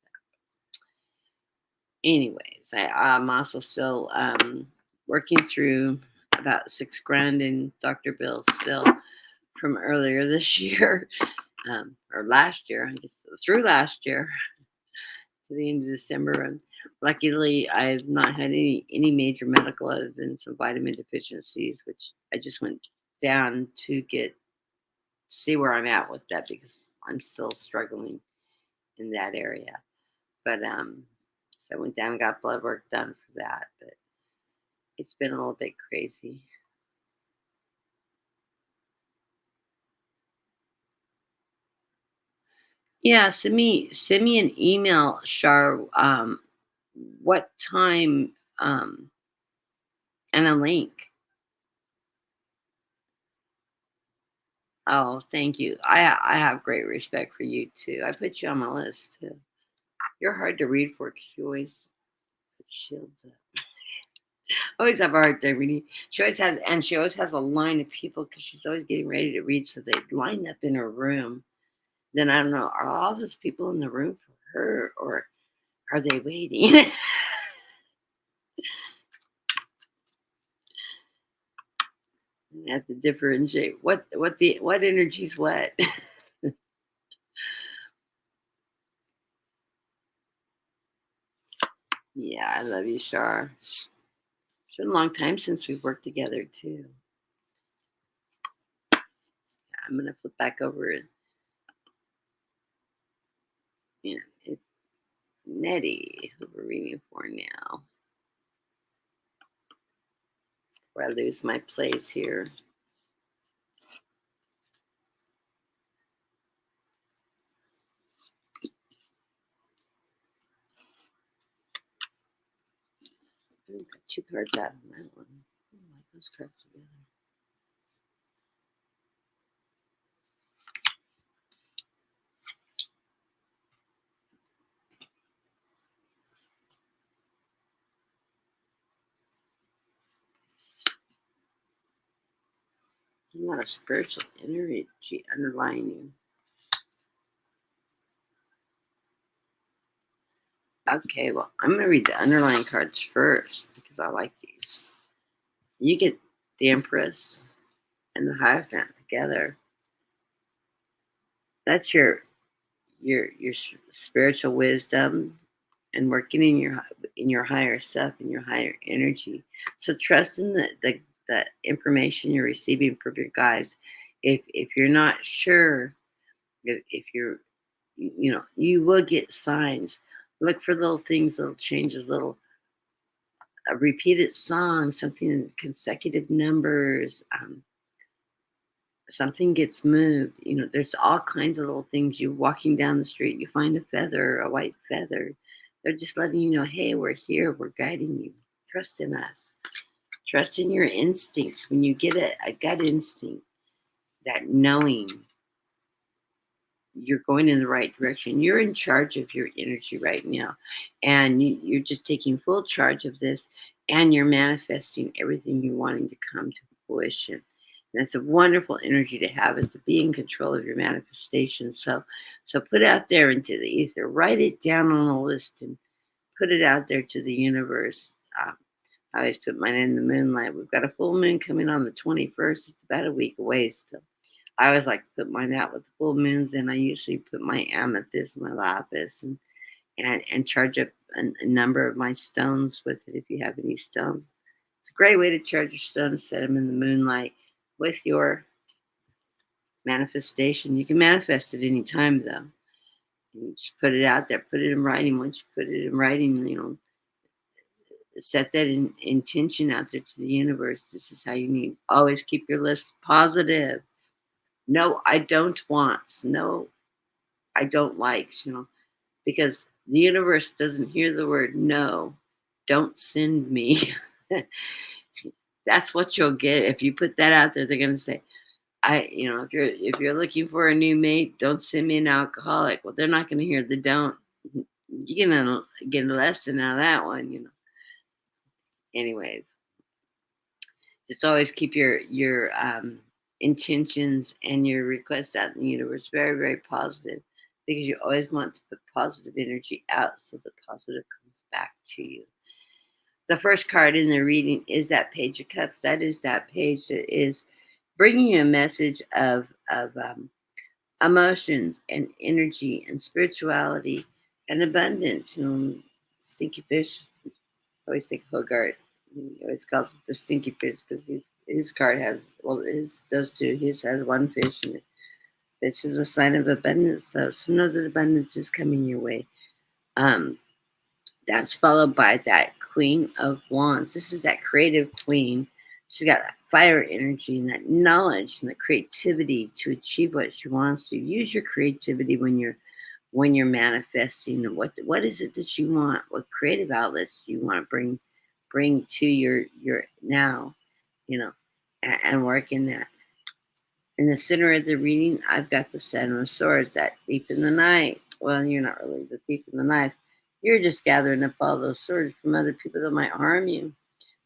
that. Anyways, I'm also still working through about $6,000 in Dr. Bill still from earlier this year, or last year. I guess it was through last year to the end of December. And luckily, I've not had any major medical other than some vitamin deficiencies, which I just went down to see where I'm at with that because I'm still struggling in that area. But so I went down and got blood work done for that. But it's been a little bit crazy. Yeah, send me an email, Char. What time? And a link. Oh, thank you. I have great respect for you too. I put you on my list too. You're hard to read for because you always put shields up. I always have a hard time reading. She always has a line of people because she's always getting ready to read. So they line up in her room. Then I don't know, are all those people in the room for her or are they waiting? I have to differentiate what energy's what. Yeah, I love you, Shar. It's been a long time since we've worked together too. I'm gonna flip back over it. Yeah, it's Nettie who we're reading for now. Before I lose my place here. I've got 2 cards out of that one. I like those cards together. A lot of spiritual energy underlying you. Okay, well, I'm going to read the underlying cards first because I like these. You get the Empress and the Hierophant together. That's your spiritual wisdom and working in your higher self and your higher energy. So trust in the information you're receiving from your guides. If you're not sure, if you're you will get signs. Look for little things, little changes, little a repeated song, something in consecutive numbers. Something gets moved. There's all kinds of little things. You walking down the street, you find a feather, a white feather. They're just letting you know, hey, we're here, we're guiding you. Trust in us. Trust in your instincts. When you get a gut instinct, that knowing you're going in the right direction. You're in charge of your energy right now. And you're just taking full charge of this and you're manifesting everything you're wanting to come to fruition. That's a wonderful energy to have, is to be in control of your manifestation. So put out there into the ether, write it down on a list and put it out there to the universe. I always put mine in the moonlight. We've got a full moon coming on the 21st. It's about a week away still. I always like to put mine out with the full moons, and I usually put my amethyst, my lapis, and charge up a number of my stones with it if you have any stones. It's a great way to charge your stones, set them in the moonlight with your manifestation. You can manifest at any time, though. You just put it out there, put it in writing. Once you put it in writing, set that intention out there to the universe. This is how you need. Always keep your list positive. No, I don't want. No, I don't likes, because the universe doesn't hear the word no. Don't send me. That's what you'll get if you put that out there. They're gonna say, if you're looking for a new mate, don't send me an alcoholic. Well, they're not gonna hear the don't. You're gonna get a lesson out of that one. Anyways, just always keep your intentions and your requests out in the universe very, very positive, because you always want to put positive energy out so the positive comes back to you. The first card in the reading is that Page of Cups. That is that page that is bringing you a message of emotions and energy and spirituality and abundance. Stinky fish. I always think of Hogart. He always calls it the stinky fish because his card has, well, his does too. His has one fish, and fish is a sign of abundance. So know that abundance is coming your way. Um, That's followed by that Queen of Wands. This is that creative queen. She's got that fire energy and that knowledge and the creativity to achieve what she wants to. Use your creativity when you're manifesting. What is it that you want? What creative outlets do you want to bring to your now, and work in that. In the center of the reading, I've got the Seven of Swords, that thief in the night. Well, you're not really the thief in the night. You're just gathering up all those swords from other people that might harm you.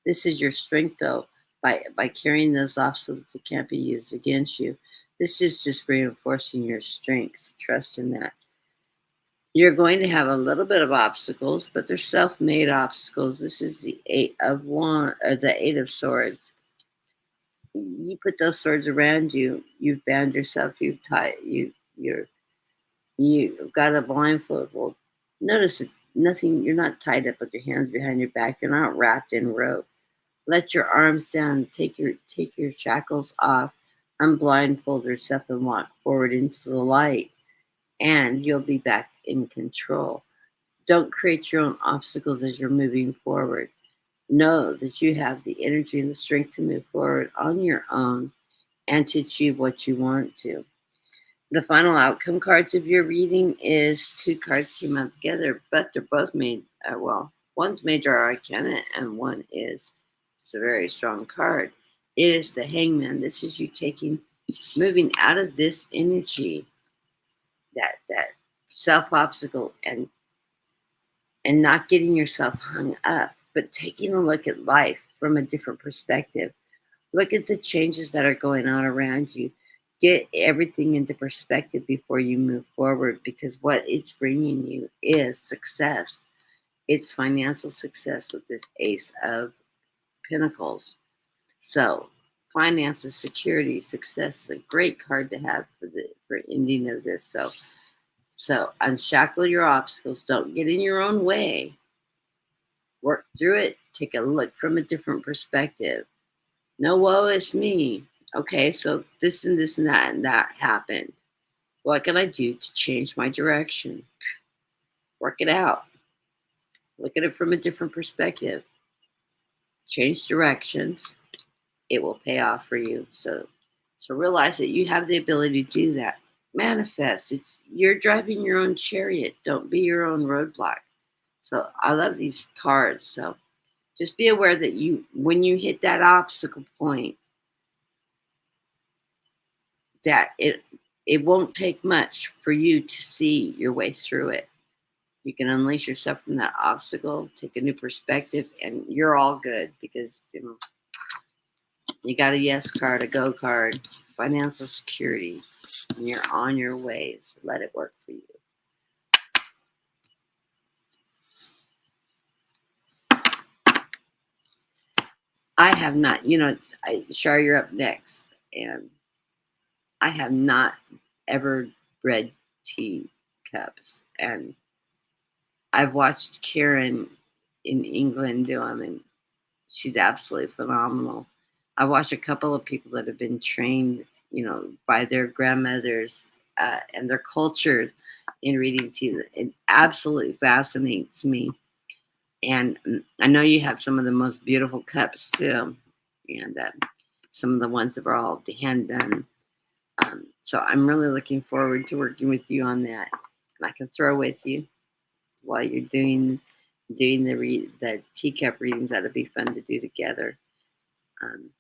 This is your strength, though, by carrying those off so that they can't be used against you. This is just reinforcing your strengths. Trust in that. You're going to have a little bit of obstacles, but they're self-made obstacles. This is the the Eight of Swords. You put those swords around you. You've bound yourself. You've got a blindfold. Well, notice that nothing. You're not tied up with your hands behind your back. You're not wrapped in rope. Let your arms down. Take your shackles off. Unblindfold yourself and walk forward into the light, and you'll be back in control. Don't create your own obstacles as you're moving forward. Know that you have the energy and the strength to move forward on your own and to achieve what you want to. The final outcome cards of your reading is two cards came out together, but they're both made, one's Major Arcana and one is, it's a very strong card. It is the Hangman. This is you moving out of this energy, that self obstacle, and not getting yourself hung up, but taking a look at life from a different perspective. Look at the changes that are going on around you. Get everything into perspective before you move forward, because what it's bringing you is success. It's financial success with this Ace of Pentacles. So, finances, security, success is a great card to have for ending of this. So unshackle your obstacles. Don't get in your own way. Work through it. Take a look from a different perspective. No, woe is me. Okay, so this and that happened. What can I do to change my direction? Work it out. Look at it from a different perspective. Change directions. It will pay off for you. So realize that you have the ability to do that. Manifest. You're driving your own chariot. Don't be your own roadblock. So I love these cards. So just be aware that when you hit that obstacle point, that it won't take much for you to see your way through it. You can unleash yourself from that obstacle, take a new perspective, and you're all good, because You got a yes card, a go card, financial security, and you're on your way. So let it work for you. I have not, Shar, you're up next. And I have not ever read teacups. And I've watched Karen in England do them, and she's absolutely phenomenal. I watched a couple of people that have been trained, by their grandmothers and their culture in reading tea. It absolutely fascinates me. And I know you have some of the most beautiful cups too, and some of the ones that were all hand done. So I'm really looking forward to working with you on that. And I can throw with you while you're doing the teacup readings. That'd be fun to do together. Um,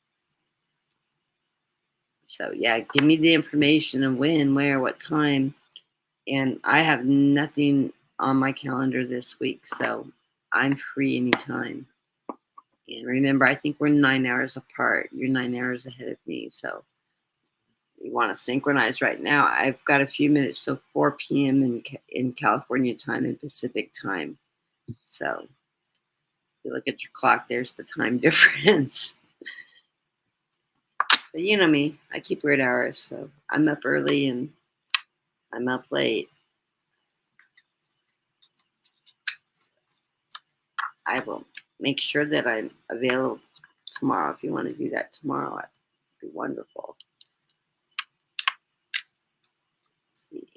so yeah, give me the information of when, where, what time. And I have nothing on my calendar this week, so I'm free anytime. And remember, I think we're 9 hours apart. You're 9 hours ahead of me, so you want to synchronize right now. I've got a few minutes till 4 p.m. in California time and Pacific time. So if you look at your clock, there's the time difference. But you know me, I keep weird hours, so I'm up early and I'm up late. I will make sure that I'm available tomorrow. If you want to do that tomorrow, that'd be wonderful. Let's see.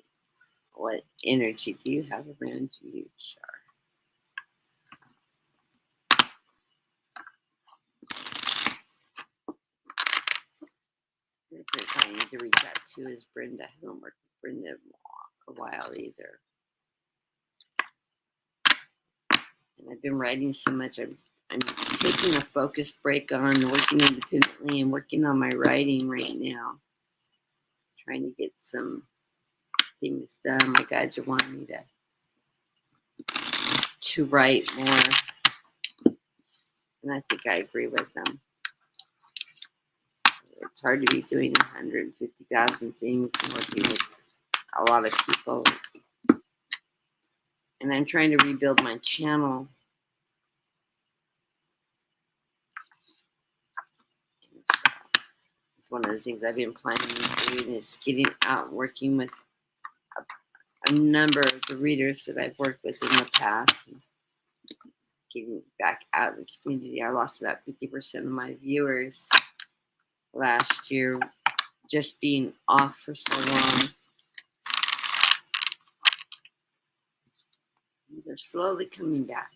What energy do you have around you, Char? The person I need to reach out to is Brenda. I haven't worked with Brenda in a while either. And I've been writing so much. I'm taking a focused break on working independently and working on my writing right now. Trying to get some things done. My guides are wanting me to write more. And I think I agree with them. It's hard to be doing 150,000 things and working with a lot of people. And I'm trying to rebuild my channel. It's one of the things I've been planning on doing is getting out and working with a number of the readers that I've worked with in the past. And getting back out in the community. I lost about 50% of my viewers last year just being off for so long. They're slowly coming back.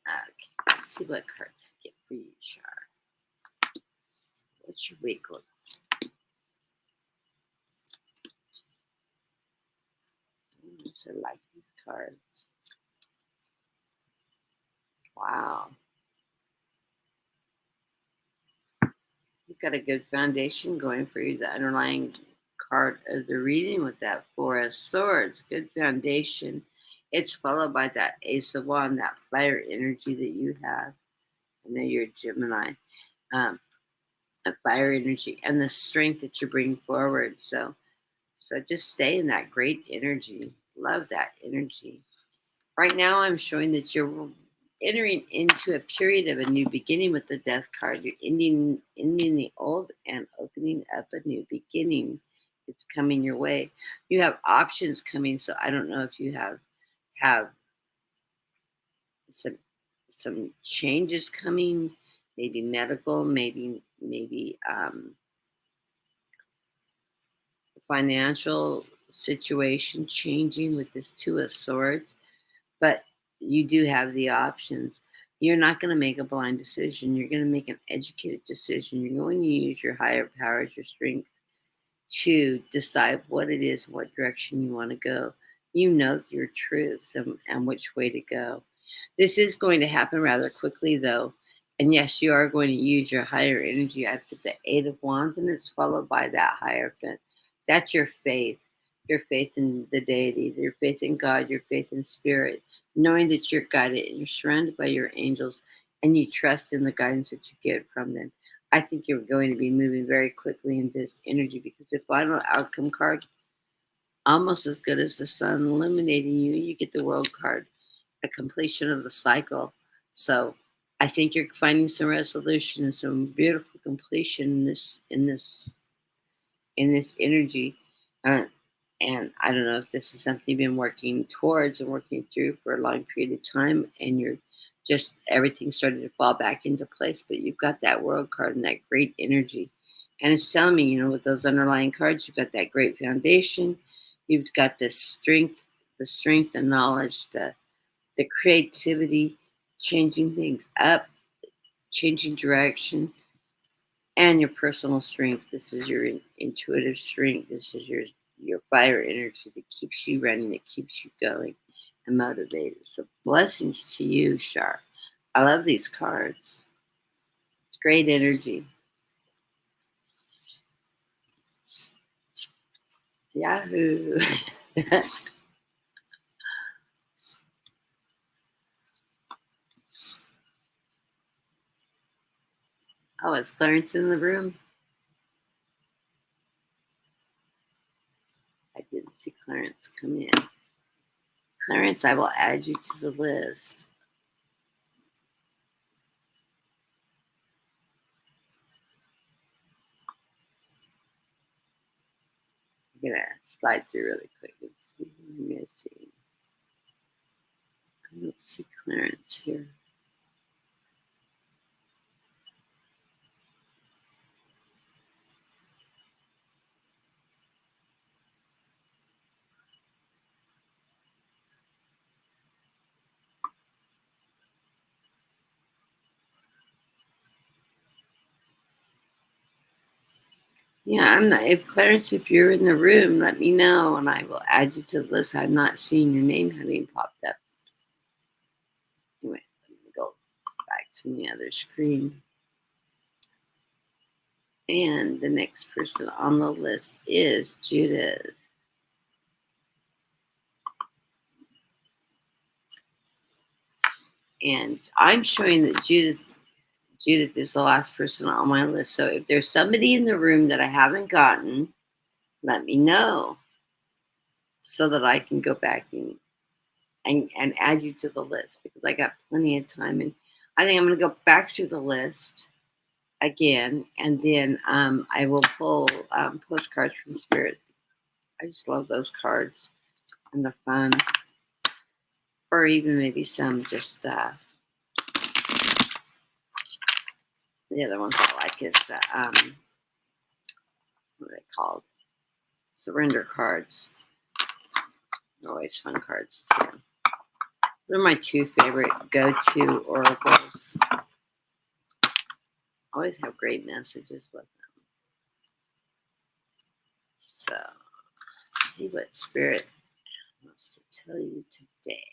Okay, let's see what cards we get for you, Char. What's your week look like? I like these cards. Wow. You've got a good foundation going for you. The underlying card of the reading with that Four of Swords. Good foundation. It's followed by that Ace of Wands, that fire energy that you have. I know you're a Gemini. A fire energy and the strength that you bring forward. So just stay in that great energy. Love that energy. Right now, I'm showing that you're entering into a period of a new beginning with the Death card. You're ending the old and opening up a new beginning. It's coming your way. You have options coming, so I don't know if you have some changes coming, maybe medical, maybe financial situation changing with this Two of Swords, but you do have the options. You're not going to make a blind decision. You're going to make an educated decision. You're going to use your higher powers, your strength, to decide what it is, what direction you want to go. You know your truths and which way to go. This is going to happen rather quickly, though. And yes, you are going to use your higher energy. I put the Eight of Wands, and it's followed by that Hierophant. That's your faith. your faith in the deity, your faith in God, your faith in spirit, knowing that you're guided and you're surrounded by your angels and you trust in the guidance that you get from them. I think you're going to be moving very quickly in this energy because the final outcome card, almost as good as the sun illuminating you, you get the world card, a completion of the cycle. So I think you're finding some resolution and some beautiful completion in this energy. Uh, and I don't know if this is something you've been working towards and working through for a long period of time, and you're just everything started to fall back into place. But you've got that world card and that great energy, and it's telling me, with those underlying cards, you've got that great foundation. You've got the strength, the knowledge, the creativity, changing things up, changing direction, and your personal strength. This is your intuitive strength. This is your fire energy that keeps you running, that keeps you going and motivated. So blessings to you, Shar. I love these cards. It's great energy. Yahoo. Oh, is Clarence in the room? I didn't see Clarence come in. Clarence, I will add you to the list. I'm gonna slide through really quick and see who I'm missing. I don't see Clarence here. Yeah, I'm not. If Clarence, if you're in the room, let me know and I will add you to the list. I'm not seeing your name having popped up. Anyway, let me go back to the other screen. And the next person on the list is Judith. And I'm showing that Judith is the last person on my list. So if there's somebody in the room that I haven't gotten, let me know so that I can go back and add you to the list because I got plenty of time. And I think I'm going to go back through the list again, and then I will pull postcards from Spirit. I just love those cards and the fun, or even maybe some just the other ones I like is the what are they called? Surrender cards. They're always fun cards too. They're my two favorite go-to oracles. Always have great messages with them. So, let's see what Spirit wants to tell you today.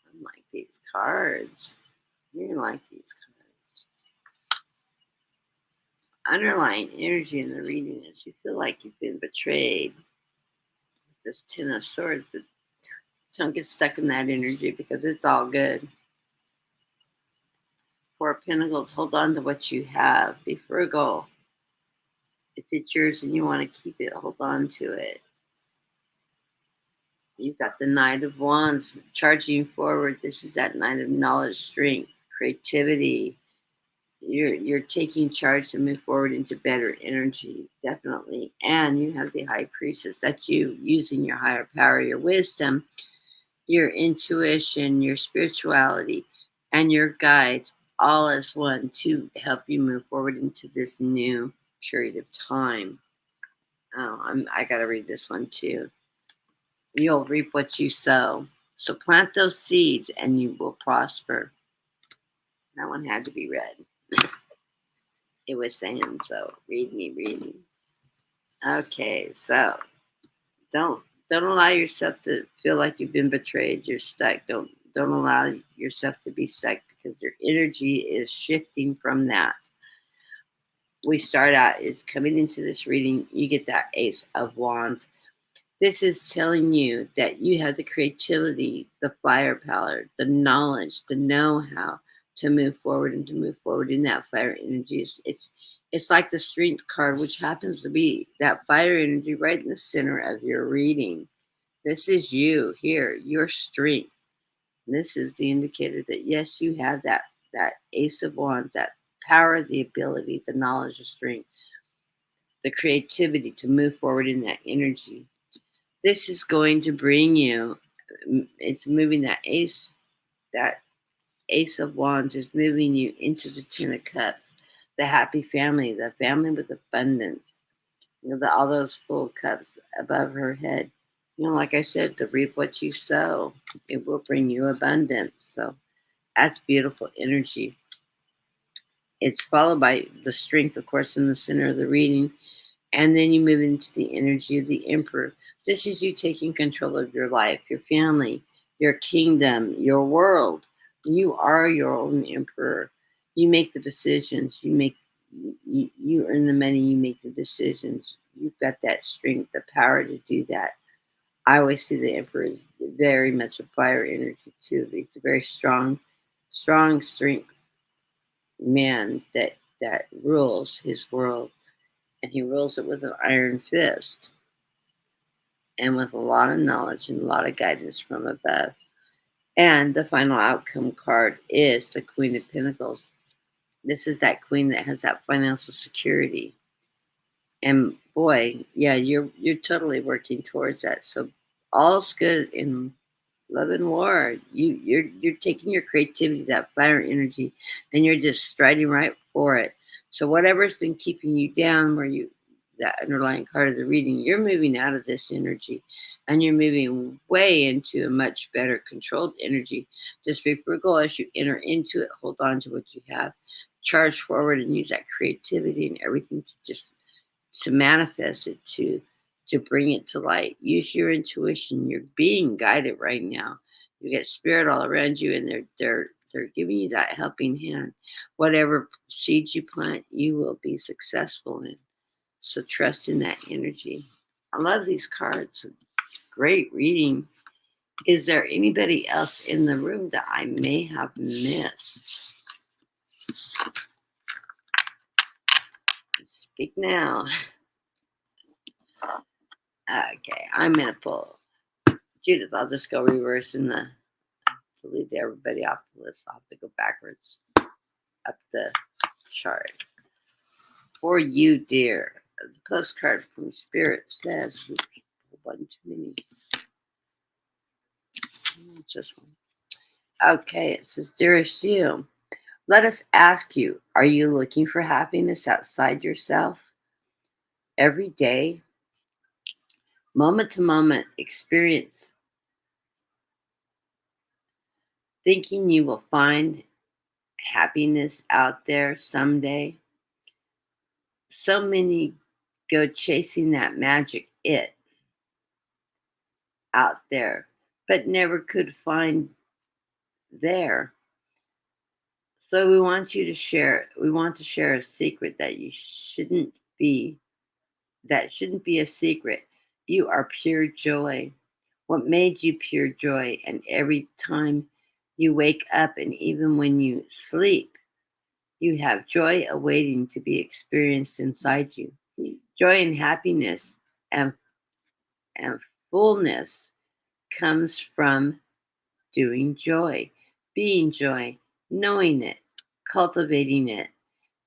I like these cards. You're gonna like these cards. Underlying energy in the reading is you feel like you've been betrayed. This Ten of Swords, but don't get stuck in that energy because it's all good. Four of Pentacles, hold on to what you have. Be frugal. If it's yours and you want to keep it, hold on to it. You've got the Knight of Wands charging forward. This is that Knight of knowledge, strength, creativity. You're taking charge to move forward into better energy, definitely. And you have the High Priestess. That's you using your higher power, your wisdom, your intuition, your spirituality, and your guides all as one to help you move forward into this new period of time. Oh, I got to read this one too. You'll reap what you sow. So plant those seeds and you will prosper. That one had to be read. It was saying so. Read me. Okay, so don't don't allow yourself to feel like you've been betrayed. You're stuck. Don't allow yourself to be stuck because your energy is shifting from that. We start out is coming into this reading. You get that Ace of Wands. This is telling you that you have the creativity, the firepower, the knowledge, the know-how to move forward and to move forward in that fire energy. It's like the strength card, which happens to be that fire energy right in the center of your reading. This is you here, your strength. This is the indicator that yes, you have that Ace of Wands, that power, the ability, the knowledge, the strength, the creativity to move forward in that energy. This is going to bring you. It's moving that Ace of Wands is moving you into the Ten of Cups, the happy family, the family with abundance. All those full cups above her head. Like I said, to reap what you sow, it will bring you abundance. So that's beautiful energy. It's followed by the strength, of course, in the center of the reading. And then you move into the energy of the Emperor. This is you taking control of your life, your family, your kingdom, your world. You are your own emperor. You make the decisions. You earn the money. You make the decisions. You've got that strength, the power to do that. I always see the Emperor as very much a fire energy too. He's a very strong strength man that rules his world, and he rules it with an iron fist and with a lot of knowledge and a lot of guidance from above. And the final outcome card is the Queen of Pentacles. This is that queen that has that financial security. And boy, yeah, you're totally working towards that. So all's good in love and war. You're taking your creativity, that fire energy, and you're just striding right for it. So whatever's been keeping you down, where you that underlying card of the reading, you're moving out of this energy, and you're moving way into a much better controlled energy. Just be frugal as you enter into it. Hold on to what you have. Charge forward and use that creativity and everything to manifest it, to bring it to light. Use your intuition. You're being guided right now. You get spirit all around you, and they're giving you that helping hand. Whatever seeds you plant, you will be successful in. So trust in that energy. I love these cards. Great reading. Is there anybody else in the room that I may have missed? Speak now. Okay, I'm gonna pull Judith. I'll just go reverse to leave everybody off the list. I'll have to go backwards up the chart. For you, dear, the postcard from Spirit says, oops, one too many. Just one. Okay, it says, dearest you, let us ask you, are you looking for happiness outside yourself? Every day, moment to moment experience, thinking you will find happiness out there someday. So many go chasing that magic out there, but never could find there. So we want you to share. We want to share a secret that shouldn't be a secret. You are pure joy. What made you pure joy? And every time you wake up, and even when you sleep, you have joy awaiting to be experienced inside you. Joy and happiness and fullness comes from doing joy, being joy, knowing it, cultivating it,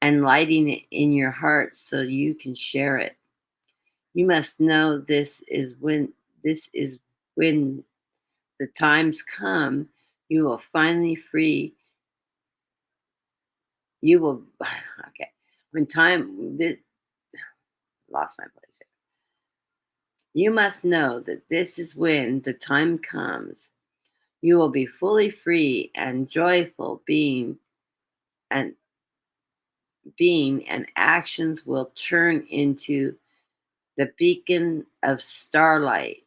and lighting it in your heart so you can share it. You must know this is when the times come, you will finally free. You will okay. When time this lost my place here. You must know that this is when the time comes. You will be fully free and joyful being and being and actions will turn into the beacon of starlight.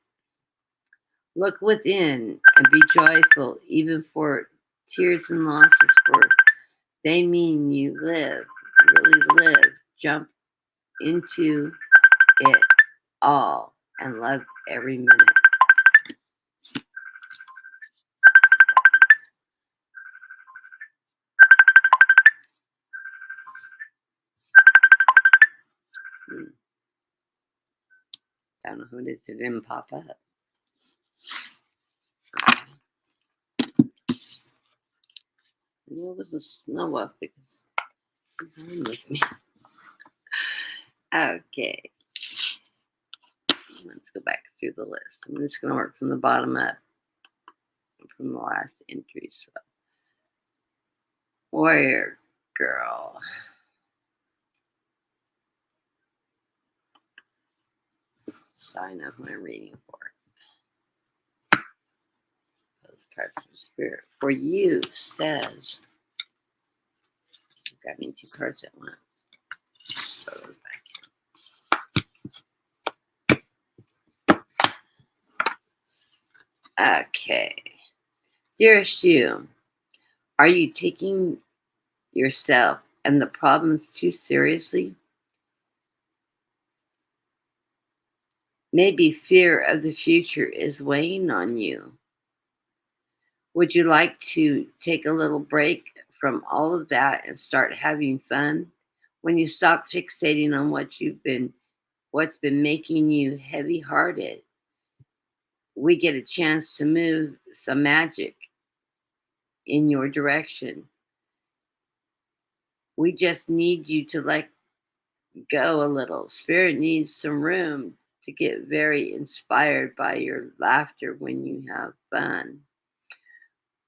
Look within and be joyful, even for tears and losses, for they mean you live, really live. Jump into it all and love every minute. I don't know who it is. It didn't pop up. It was a snow up because he's on with me. Okay. Let's go back through the list. I'm just going to work from the bottom up from the last entry. So, Warrior Girl. So I know who I'm reading for. Those cards of spirit. For you says. Got me 2 cards at once. Throw those back. Okay. Dearest you, are you taking yourself and the problems too seriously? Maybe fear of the future is weighing on you. Would you like to take a little break from all of that and start having fun? When you stop fixating on what's been making you heavy-hearted, we get a chance to move some magic in your direction. We just need you to let go a little. Spirit needs some room to get very inspired by your laughter when you have fun.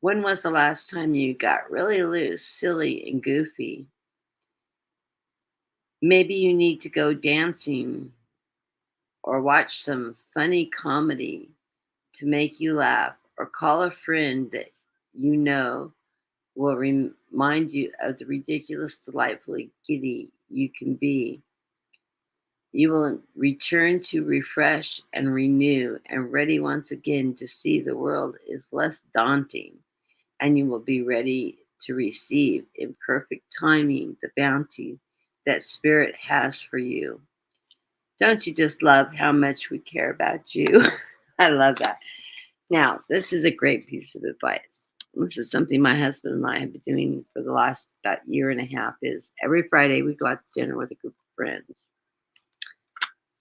When was the last time you got really loose, silly, and goofy? Maybe you need to go dancing or watch some funny comedy to make you laugh, or call a friend that you know will remind you of the ridiculous, delightfully giddy you can be. You will return to refresh and renew and ready once again to see the world is less daunting, and you will be ready to receive in perfect timing the bounty that Spirit has for you. Don't you just love how much we care about you? I love that. Now, this is a great piece of advice. This is something my husband and I have been doing for the last about year and a half. Is every Friday we go out to dinner with a group of friends.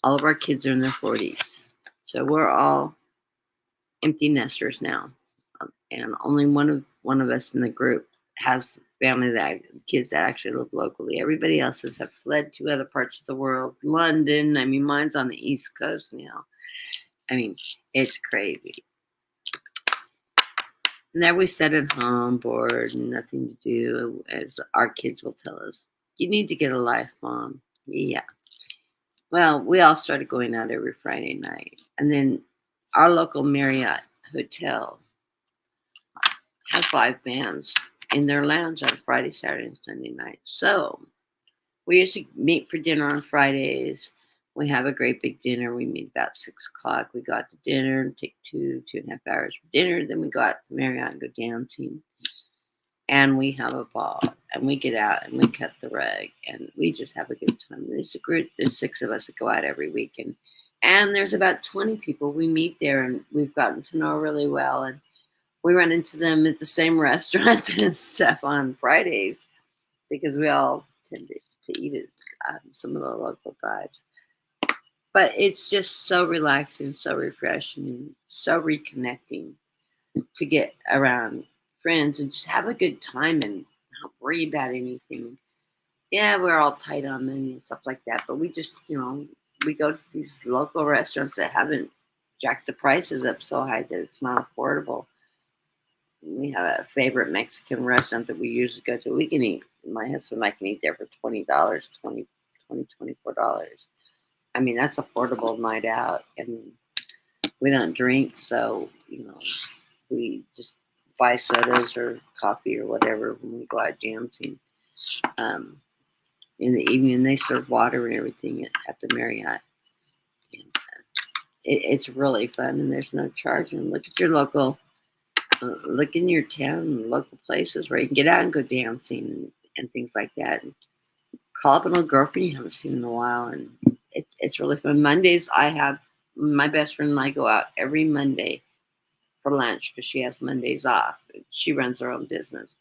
All of our kids are in their 40s. So we're all empty nesters now. And only one of us in the group has kids that actually live locally. Everybody else have fled to other parts of the world. London. I mean, mine's on the East Coast now. I mean, it's crazy. And there we sit at home, bored, and nothing to do, as our kids will tell us. You need to get a life, Mom. Yeah. Well, we all started going out every Friday night. And then our local Marriott hotel has live bands in their lounge on Friday, Saturday, and Sunday night. So we used to meet for dinner on Fridays. We have a great big dinner. We meet about 6 o'clock. We go out to dinner and take 2.5 hours for dinner. Then we go out to Marriott and go dancing. And we have a ball. And we get out and we cut the rug. And we just have a good time. There's 6 of us that go out every week. And there's about 20 people we meet there. And we've gotten to know really well. And we run into them at the same restaurants and stuff on Fridays because we all tend to eat at some of the local dives. But it's just so relaxing, so refreshing, so reconnecting to get around friends and just have a good time and not worry about anything. Yeah, we're all tight on money and stuff like that, but we just, we go to these local restaurants that haven't jacked the prices up so high that it's not affordable. We have a favorite Mexican restaurant that we usually go to. We can eat, my husband and I can eat there for $20, $24. I mean, that's a portable night out, and we don't drink, so, we just buy sodas or coffee or whatever when we go out dancing. in the evening. They serve water and everything at the Marriott. And, it's really fun, and there's no charge. And look at your local, look in your town, local places where you can get out and go dancing and things like that. And call up an old girlfriend you haven't seen in a while, and it's really fun. Mondays, I have my best friend and I go out every Monday for lunch because she has Mondays off. She runs her own business,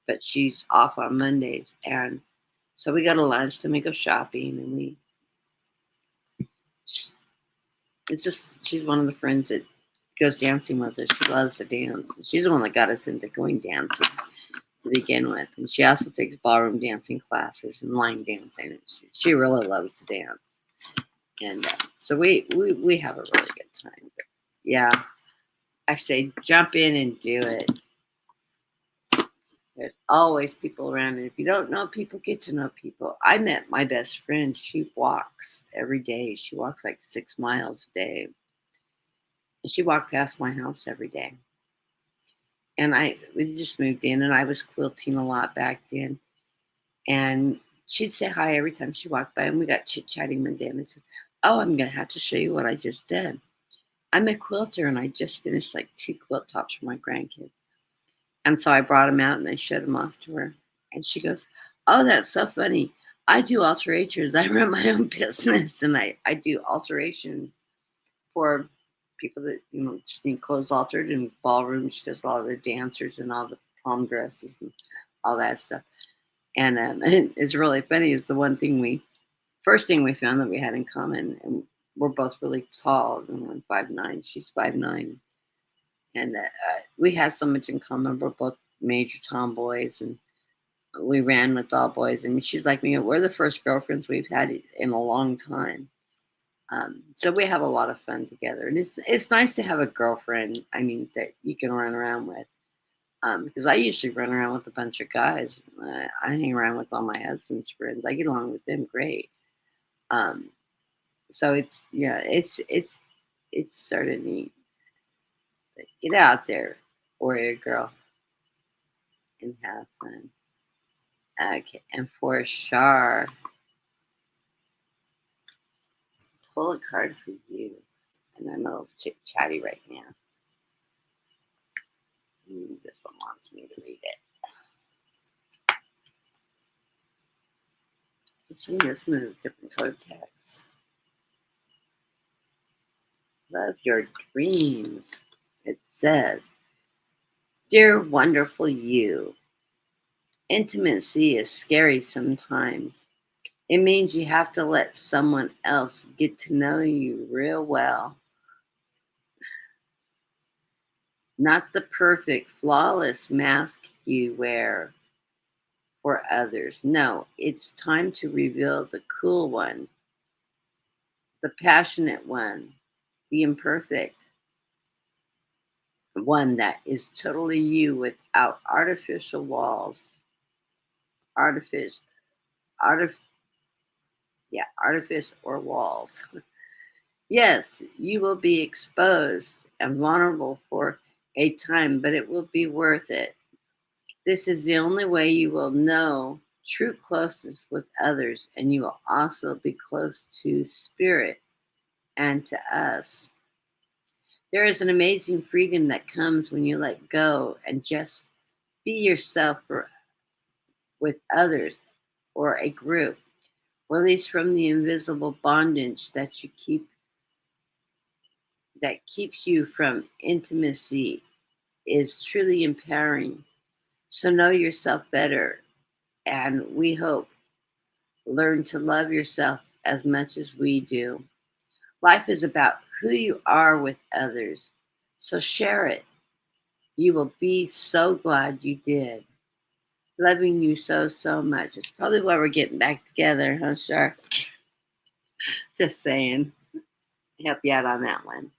but she's off on Mondays, and so we go to lunch, then we go shopping, and it's just she's one of the friends that goes dancing with us. She loves to dance. She's the one that got us into going dancing to begin with, and she also takes ballroom dancing classes and line dancing. She really loves to dance, and so we have a really good time. But yeah, I say jump in and do it. There's always people around, and if you don't know people, get to know people. I met my best friend. She walks every day. She walks like 6 miles a day, and she walked past my house every day. And we just moved in, and I was quilting a lot back then. And she'd say hi every time she walked by, and we got chit chatting one day. And I said, "Oh, I'm gonna have to show you what I just did. I'm a quilter, and I just finished like 2 quilt tops for my grandkids." And so I brought them out and I showed them off to her. And she goes, "Oh, that's so funny. I do alterations. I run my own business, and I do alterations for people that, just need clothes altered in ballrooms. She does a lot of the dancers and all the prom dresses and all that stuff." And it's really funny is the first thing we found that we had in common, and we're both really tall. And I'm 5'9", she's 5'9", and we have so much in common. We're both major tomboys, and we ran with all boys. I mean, she's like me. We're the first girlfriends we've had in a long time. So we have a lot of fun together, and it's nice to have a girlfriend. I mean, that you can run around with. Because I usually run around with a bunch of guys. I hang around with all my husband's friends. I get along with them great. Um, so it's sort of neat. But get out there, warrior girl, and have fun. Okay, and for Shar, pull a card for you. And I'm a little chit chatty right now. This one wants me to read it. This one is different code text. Love your dreams. It says, "Dear wonderful you, intimacy is scary sometimes. It means you have to let someone else get to know you real well. Not the perfect, flawless mask you wear for others. No, it's time to reveal the cool one, the passionate one, the imperfect one that is totally you without artificial walls, artifice, artif, yeah, artifice or walls. Yes, you will be exposed and vulnerable for a time, but it will be worth it. This is the only way you will know true closeness with others, and you will also be close to spirit and to us. There is an amazing freedom that comes when you let go and just be yourself with others or a group. Release from the invisible bondage that keeps you from intimacy is truly empowering. So know yourself better, and we hope learn to love yourself as much as we do. Life is about who you are with others, so share it. You will be so glad you did. Loving you so, so much. It's probably why we're getting back together, huh, Shar? Just saying. Help you out on that one.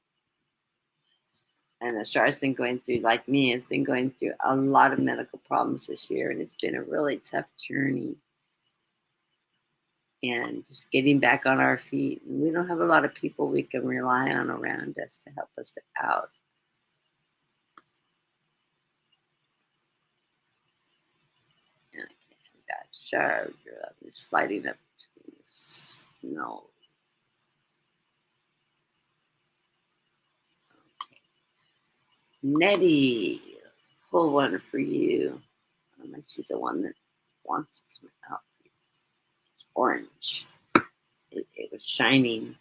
And Shar's been going through, like me, has been going through a lot of medical problems this year, and it's been a really tough journey. And just getting back on our feet. And we don't have a lot of people we can rely on around us to help us out. Okay, I got Sure, girl, I'm sliding up snow. Okay. Nettie, let's pull one for you. I see the one that wants to come out. It's orange. It was shining.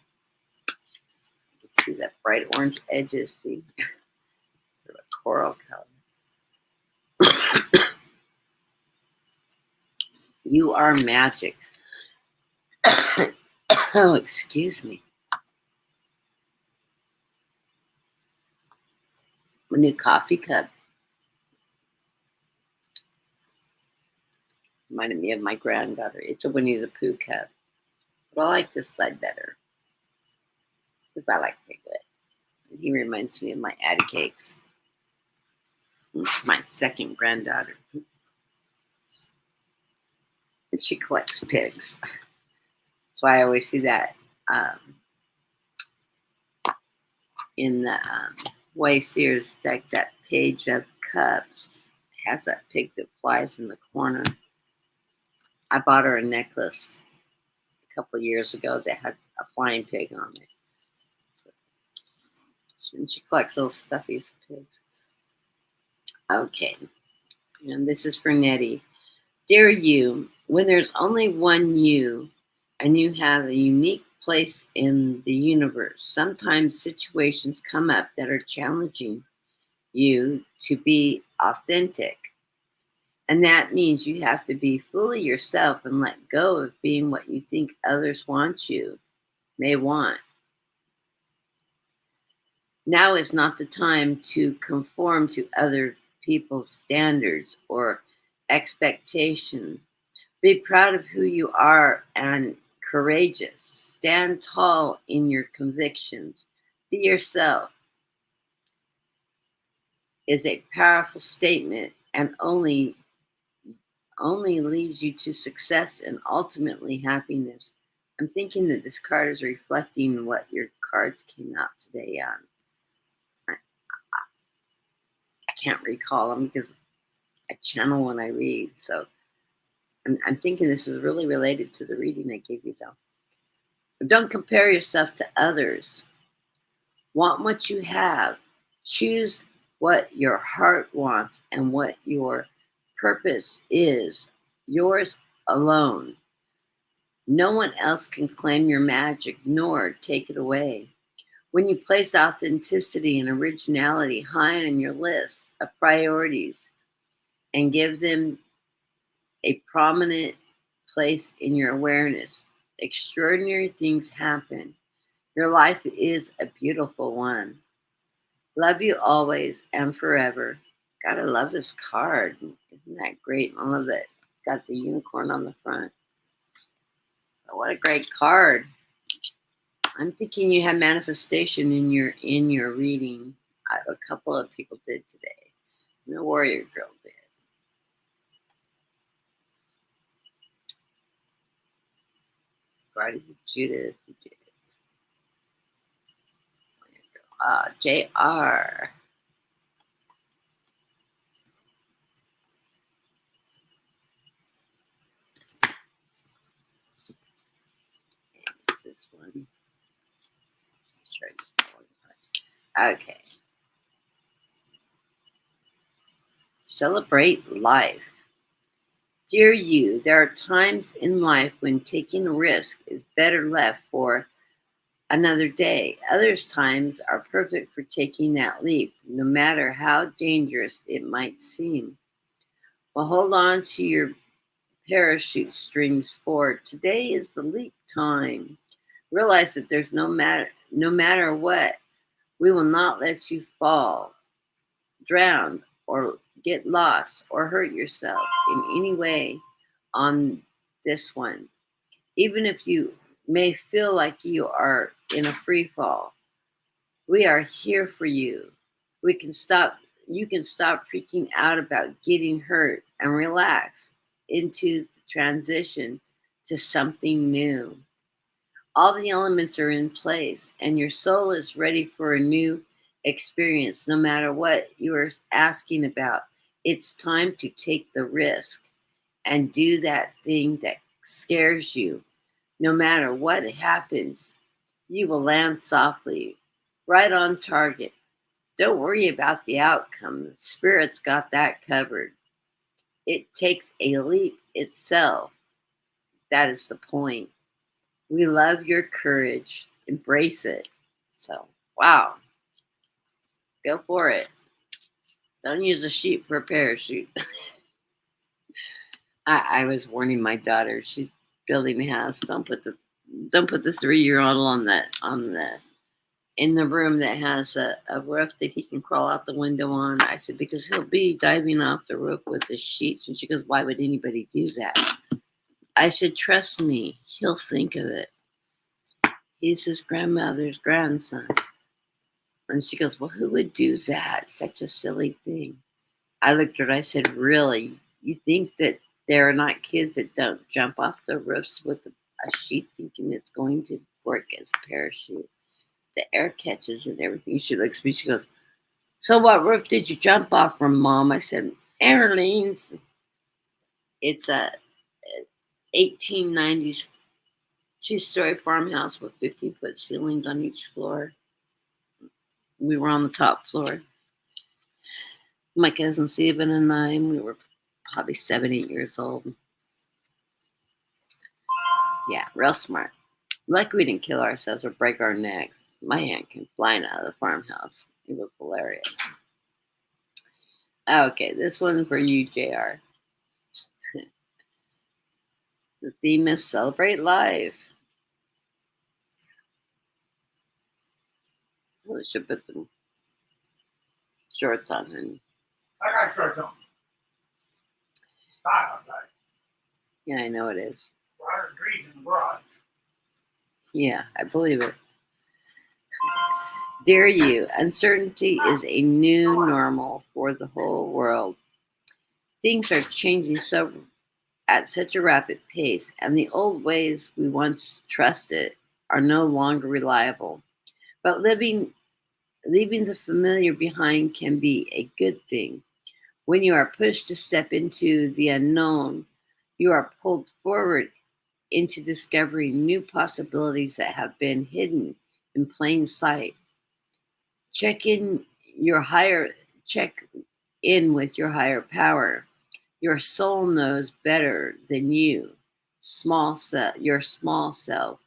You can see that bright orange edges. See, sort of a coral color. You are magic. Oh, excuse me. A new coffee cup reminded me of my granddaughter. It's a Winnie the Pooh cup, but I like this side better because I like Piglet. And he reminds me of my Addie Cakes. It's my second granddaughter. And she collects pigs. That's why I always see that in the Way Sears deck, that page of cups has that pig that flies in the corner. I bought her a necklace a couple years ago that has a flying pig on it. And she collects little stuffies of pigs. Okay, and this is for Nettie. Dear you, when there's only one you and you have a unique place in the universe, sometimes situations come up that are challenging you to be authentic. And that means you have to be fully yourself and let go of being what you think others may want. Now is not the time to conform to other people's standards or expectations. Be proud of who you are and courageous. Stand tall in your convictions. Be yourself is a powerful statement and only leads you to success and ultimately happiness. I'm thinking that this card is reflecting what your cards came out today on. I can't recall them because I channel when I read. So I'm thinking this is really related to the reading I gave you, though. But don't compare yourself to others. Want what you have. Choose what your heart wants and what your purpose is. Yours alone. No one else can claim your magic nor take it away. When you place authenticity and originality high on your list of priorities and give them a prominent place in your awareness, extraordinary things happen. Your life is a beautiful one. Love you always and forever. God, I love this card. Isn't that great? I love that it's got the unicorn on the front. So what a great card. I'm thinking you have manifestation in your reading. A couple of people did today. The Warrior Girl did. Friday Judith did. JR. What's this one? Okay. Celebrate life. Dear you, there are times in life when taking a risk is better left for another day. Others times are perfect for taking that leap, no matter how dangerous it might seem. Well, hold on to your parachute strings, for today is the leap time. Realize that there's no matter what, we will not let you fall, drown, or get lost or hurt yourself in any way on this one. Even if you may feel like you are in a free fall, we are here for you. You can stop freaking out about getting hurt and relax into the transition to something new. All the elements are in place, and your soul is ready for a new experience, no matter what you are asking about. It's time to take the risk. and do that thing that scares you. No matter what happens, you will land softly, right on target. Don't worry about the outcome. The Spirit's got that covered. It takes a leap itself. That is the point. We love your courage. Embrace it. So, wow, go for it. Don't use a sheep for a parachute. I was warning my daughter. She's building a house. Don't put the 3-year-old on the in the room that has a roof that he can crawl out the window on. I said, because he'll be diving off the roof with the sheets. And she goes, why would anybody do that? I said, trust me, he'll think of it. He's his grandmother's grandson. And she goes, well, who would do that? Such a silly thing. I looked at her, I said, really? You think that there are not kids that don't jump off the roofs with a sheet thinking it's going to work as a parachute? The air catches and everything. She looks at me, she goes, so what roof did you jump off from, Mom? I said, Arlene's. It's a 1890s 2-story farmhouse with 15-foot ceilings on each floor. We were on the top floor. My cousin Stephen and I, we were probably 7, 8 years old. Yeah, real smart. Lucky we didn't kill ourselves or break our necks. My aunt came flying out of the farmhouse. It was hilarious. Okay, this one's for you, JR. The theme is celebrate life. We should put some shorts on, honey. I got shorts on. Hot outside. Yeah, I know it is. 100 degrees in the garage. Yeah, I believe it. Dare you, uncertainty is a new normal for the whole world. Things are changing at such a rapid pace, and the old ways we once trusted are no longer reliable. But leaving the familiar behind can be a good thing. When you are pushed to step into the unknown, you are pulled forward into discovering new possibilities that have been hidden in plain sight. Check in your higher check in with your higher power. Your soul knows better than you. Your small self.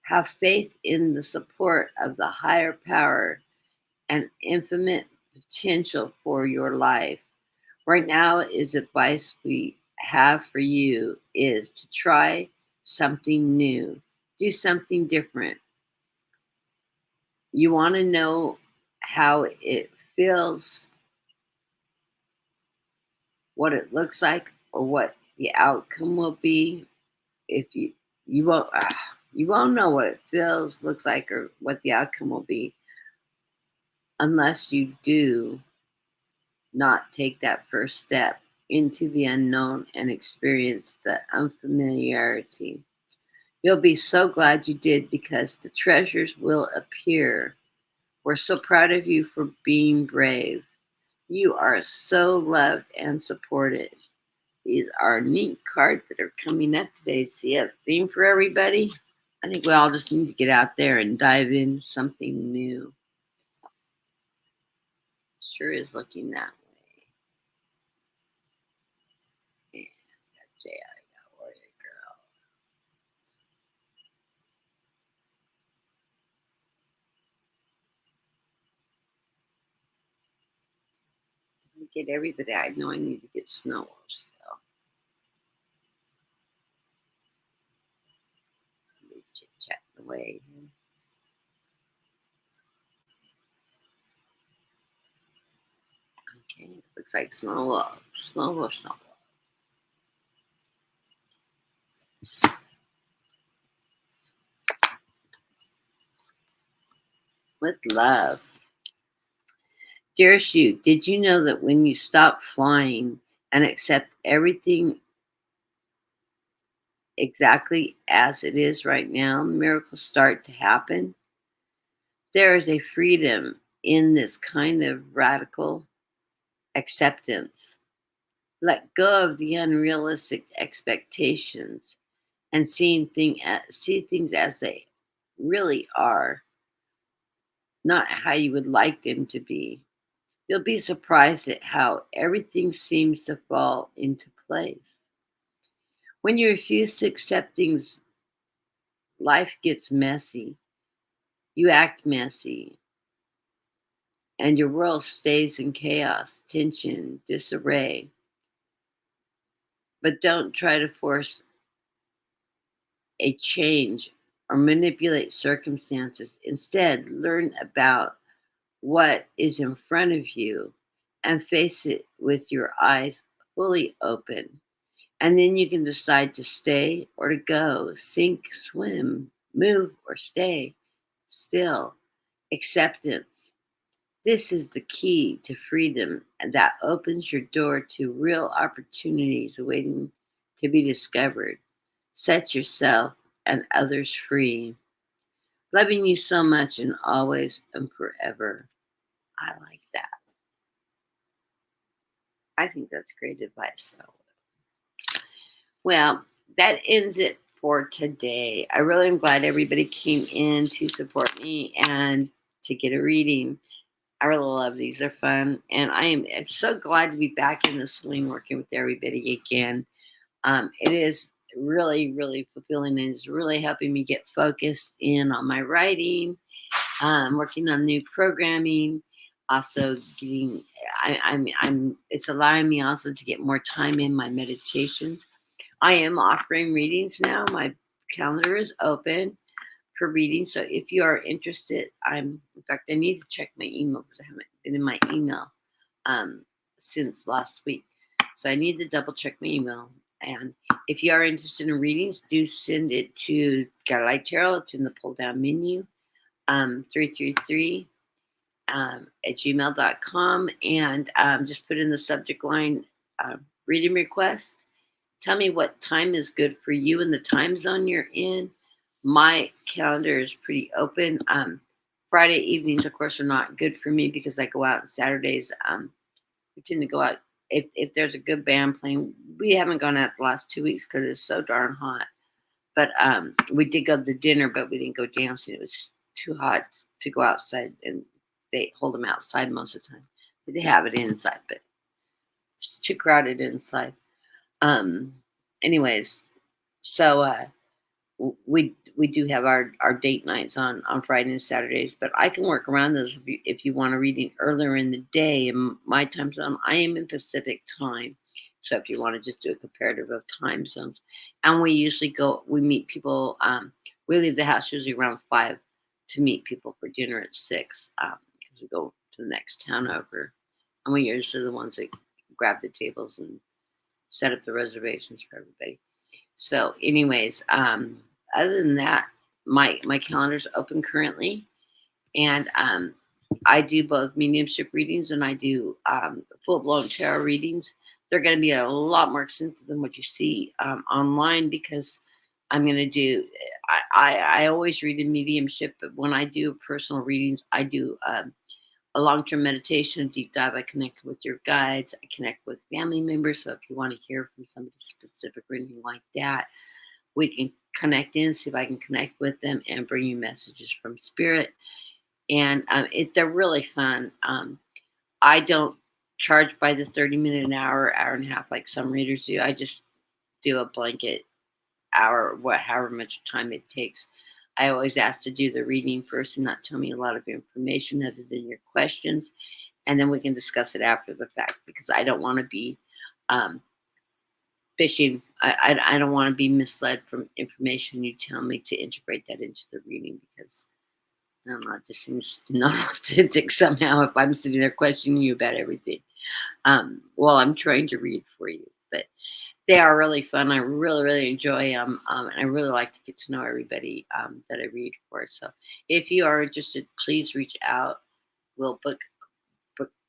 Have faith in the support of the higher power and infinite potential for your life. Right now is advice we have for you is to try something new. Do something different. You want to know how it feels, what it looks like, or what the outcome will be. If you won't you won't know what it feels, looks like, or what the outcome will be unless you do not take that first step into the unknown and experience the unfamiliarity. You'll be so glad you did because the treasures will appear. We're so proud of you for being brave. You are so loved and supported. These are neat cards that are coming up today. See a theme for everybody? I think we all just need to get out there and dive in something new. Sure is looking that way. And got J.I. got Warrior Girl. Get everybody. I know I need to get Snow. So let me chit chat away. Okay, looks like Snow. Snow. With love. Dearest you, did you know that when you stop flying and accept everything exactly as it is right now, miracles start to happen? There is a freedom in this kind of radical acceptance. Let go of the unrealistic expectations and see things as they really are, not how you would like them to be. You'll be surprised at how everything seems to fall into place. When you refuse to accept things, life gets messy. You act messy, and your world stays in chaos, tension, disarray. But don't try to force a change or manipulate circumstances. Instead, learn about what is in front of you and face it with your eyes fully open. And then you can decide to stay or to go, sink, swim, move, or stay still. Acceptance. This is the key to freedom, and that opens your door to real opportunities waiting to be discovered. Set yourself and others free. Loving you so much and always and forever. I like that. I think that's great advice. So, well, that ends it for today. I really am glad everybody came in to support me and to get a reading. I really love these. They're fun. And I am so glad to be back in the swing working with everybody again. It is really, really fulfilling and it's really helping me get focused in on my writing, working on new programming, also getting, it's allowing me also to get more time in my meditations. I am offering readings now. My calendar is open for reading. So if you are interested, in fact, I need to check my email because I haven't been in my email since last week. So I need to double check my email. And if you are interested in readings, do send it to Got a Light Tarot. It's in the pull down menu, 333 at gmail.com. And just put in the subject line reading request. Tell me what time is good for you in the time zone you're in. My calendar is pretty open. Friday evenings, of course, are not good for me because I go out on Saturdays. We tend to go out if there's a good band playing. We haven't gone out the last 2 weeks because it's so darn hot. But we did go to dinner, but we didn't go dancing. It was just too hot to go outside, and they hold them outside most of the time. But they have it inside, but it's too crowded inside. Um, anyways, so we do have our date nights on Friday and Saturdays, but I can work around those if you want a reading earlier in the day in my time zone. I am in Pacific time, so if you want to just do a comparative of time zones, and we meet people. We leave the house usually around 5 to meet people for dinner at 6 because we go to the next town over, and we usually the ones that grab the tables and set up the reservations for everybody. So, anyways, other than that, my calendar's open currently, and I do both mediumship readings and I do full blown tarot readings. They're going to be a lot more extensive than what you see online because I'm going to do. I always read in mediumship, but when I do personal readings, I do a long-term meditation, a deep dive. I connect with your guides. I connect with family members. So if you want to hear from somebody specific or anything like that, we can connect in, see if I can connect with them and bring you messages from spirit. And they're really fun. I don't charge by the 30-minute an hour and a half like some readers do. I just do a blanket hour, however much time it takes. I always ask to do the reading first and not tell me a lot of information other than your questions, and then we can discuss it after the fact because I don't want to be fishing. I don't want to be misled from information you tell me to integrate that into the reading because I don't know, it just seems not authentic somehow if I'm sitting there questioning you about everything. Well, I'm trying to read for you, but they are really fun. I really, really enjoy them, and I really like to get to know everybody that I read for. So, if you are interested, please reach out. We'll book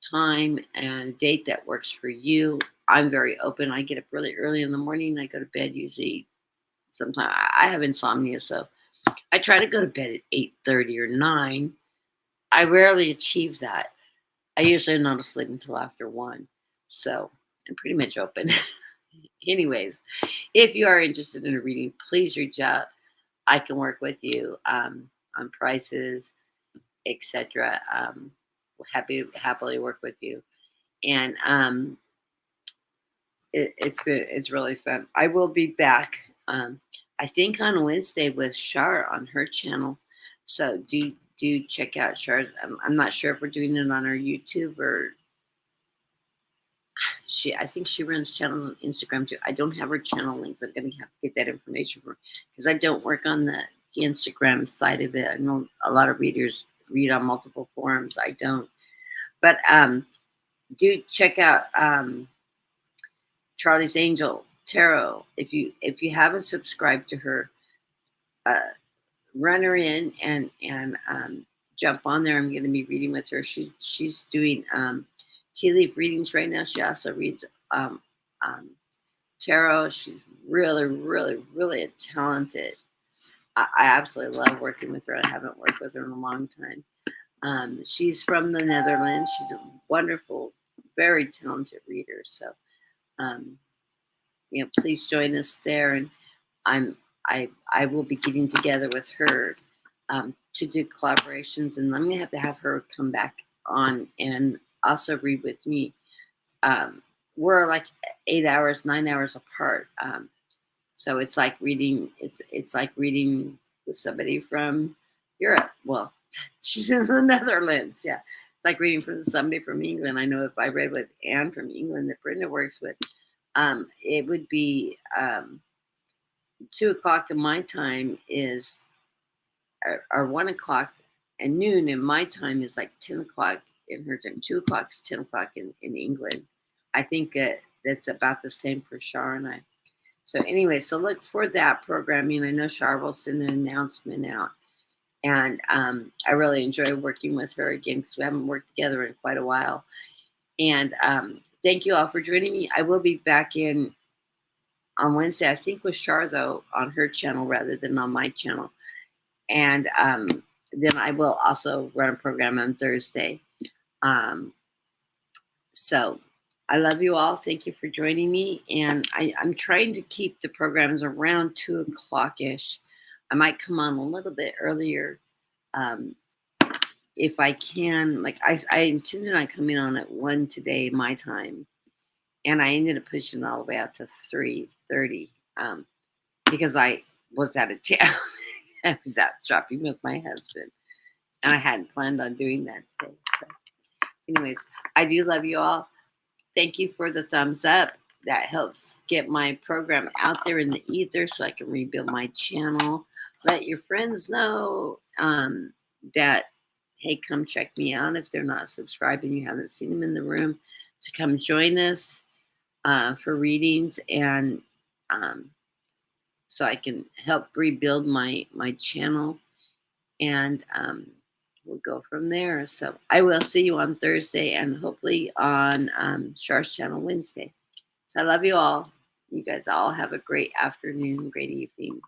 time and a date that works for you. I'm very open. I get up really early in the morning. I go to bed usually. Sometimes I have insomnia, so I try to go to bed at 8:30 or 9. I rarely achieve that. I usually am not asleep until after 1. So I'm pretty much open. Anyways, if you are interested in a reading, please reach out. I can work with you on prices, etc. Happily work with you, and it's good. It's really fun. I will be back. I think on Wednesday with Shar on her channel. So do check out Shar's. I'm not sure if we're doing it on our YouTube or I think she runs channels on Instagram too. I don't have her channel links. I'm gonna have to get that information for because I don't work on the Instagram side of it. I know a lot of readers read on multiple forums. I don't. But do check out Charlie's Angel Tarot. If you haven't subscribed to her, run her in and jump on there. I'm going to be reading with her. She's doing tea leaf readings right now. She also reads tarot. She's really, really, really a talented. I absolutely love working with her. I haven't worked with her in a long time. She's from the Netherlands. She's a wonderful, very talented reader. So, please join us there. And I will be getting together with her to do collaborations, and I'm gonna have her come back on and also read with me. We're like 8 hours, 9 hours apart, so it's like reading. It's like reading with somebody from Europe. Well, she's in the Netherlands. Yeah, it's like reading from somebody from England. I know if I read with Anne from England that Brenda works with, it would be 2 o'clock in my time is, or 1 o'clock and noon in my time is like 10 o'clock in her time. 2 o'clock is 10 o'clock in England. I think that's about the same for Shar and I. So anyway, so look for that programming. I know Shar will send an announcement out. And I really enjoy working with her again because we haven't worked together in quite a while. And thank you all for joining me. I will be back in on Wednesday, I think with Shar, though, on her channel rather than on my channel. And then I will also run a program on Thursday. So I love you all. Thank you for joining me. And I'm trying to keep the programs around 2 o'clock-ish. I might come on a little bit earlier if I can. Like I intended on coming on at 1 today, my time. And I ended up pushing it all the way out to 3:30 because I was out of town. I was out shopping with my husband, and I hadn't planned on doing that today. So, anyways, I do love you all. Thank you for the thumbs up. That helps get my program out there in the ether so I can rebuild my channel. Let your friends know that, hey, come check me out if they're not subscribed and you haven't seen them in the room, to come join us for readings, and so I can help rebuild my channel, and we'll go from there. So I will see you on Thursday and hopefully on Shar's channel Wednesday. So I love you all. You guys all have a great afternoon, great evening.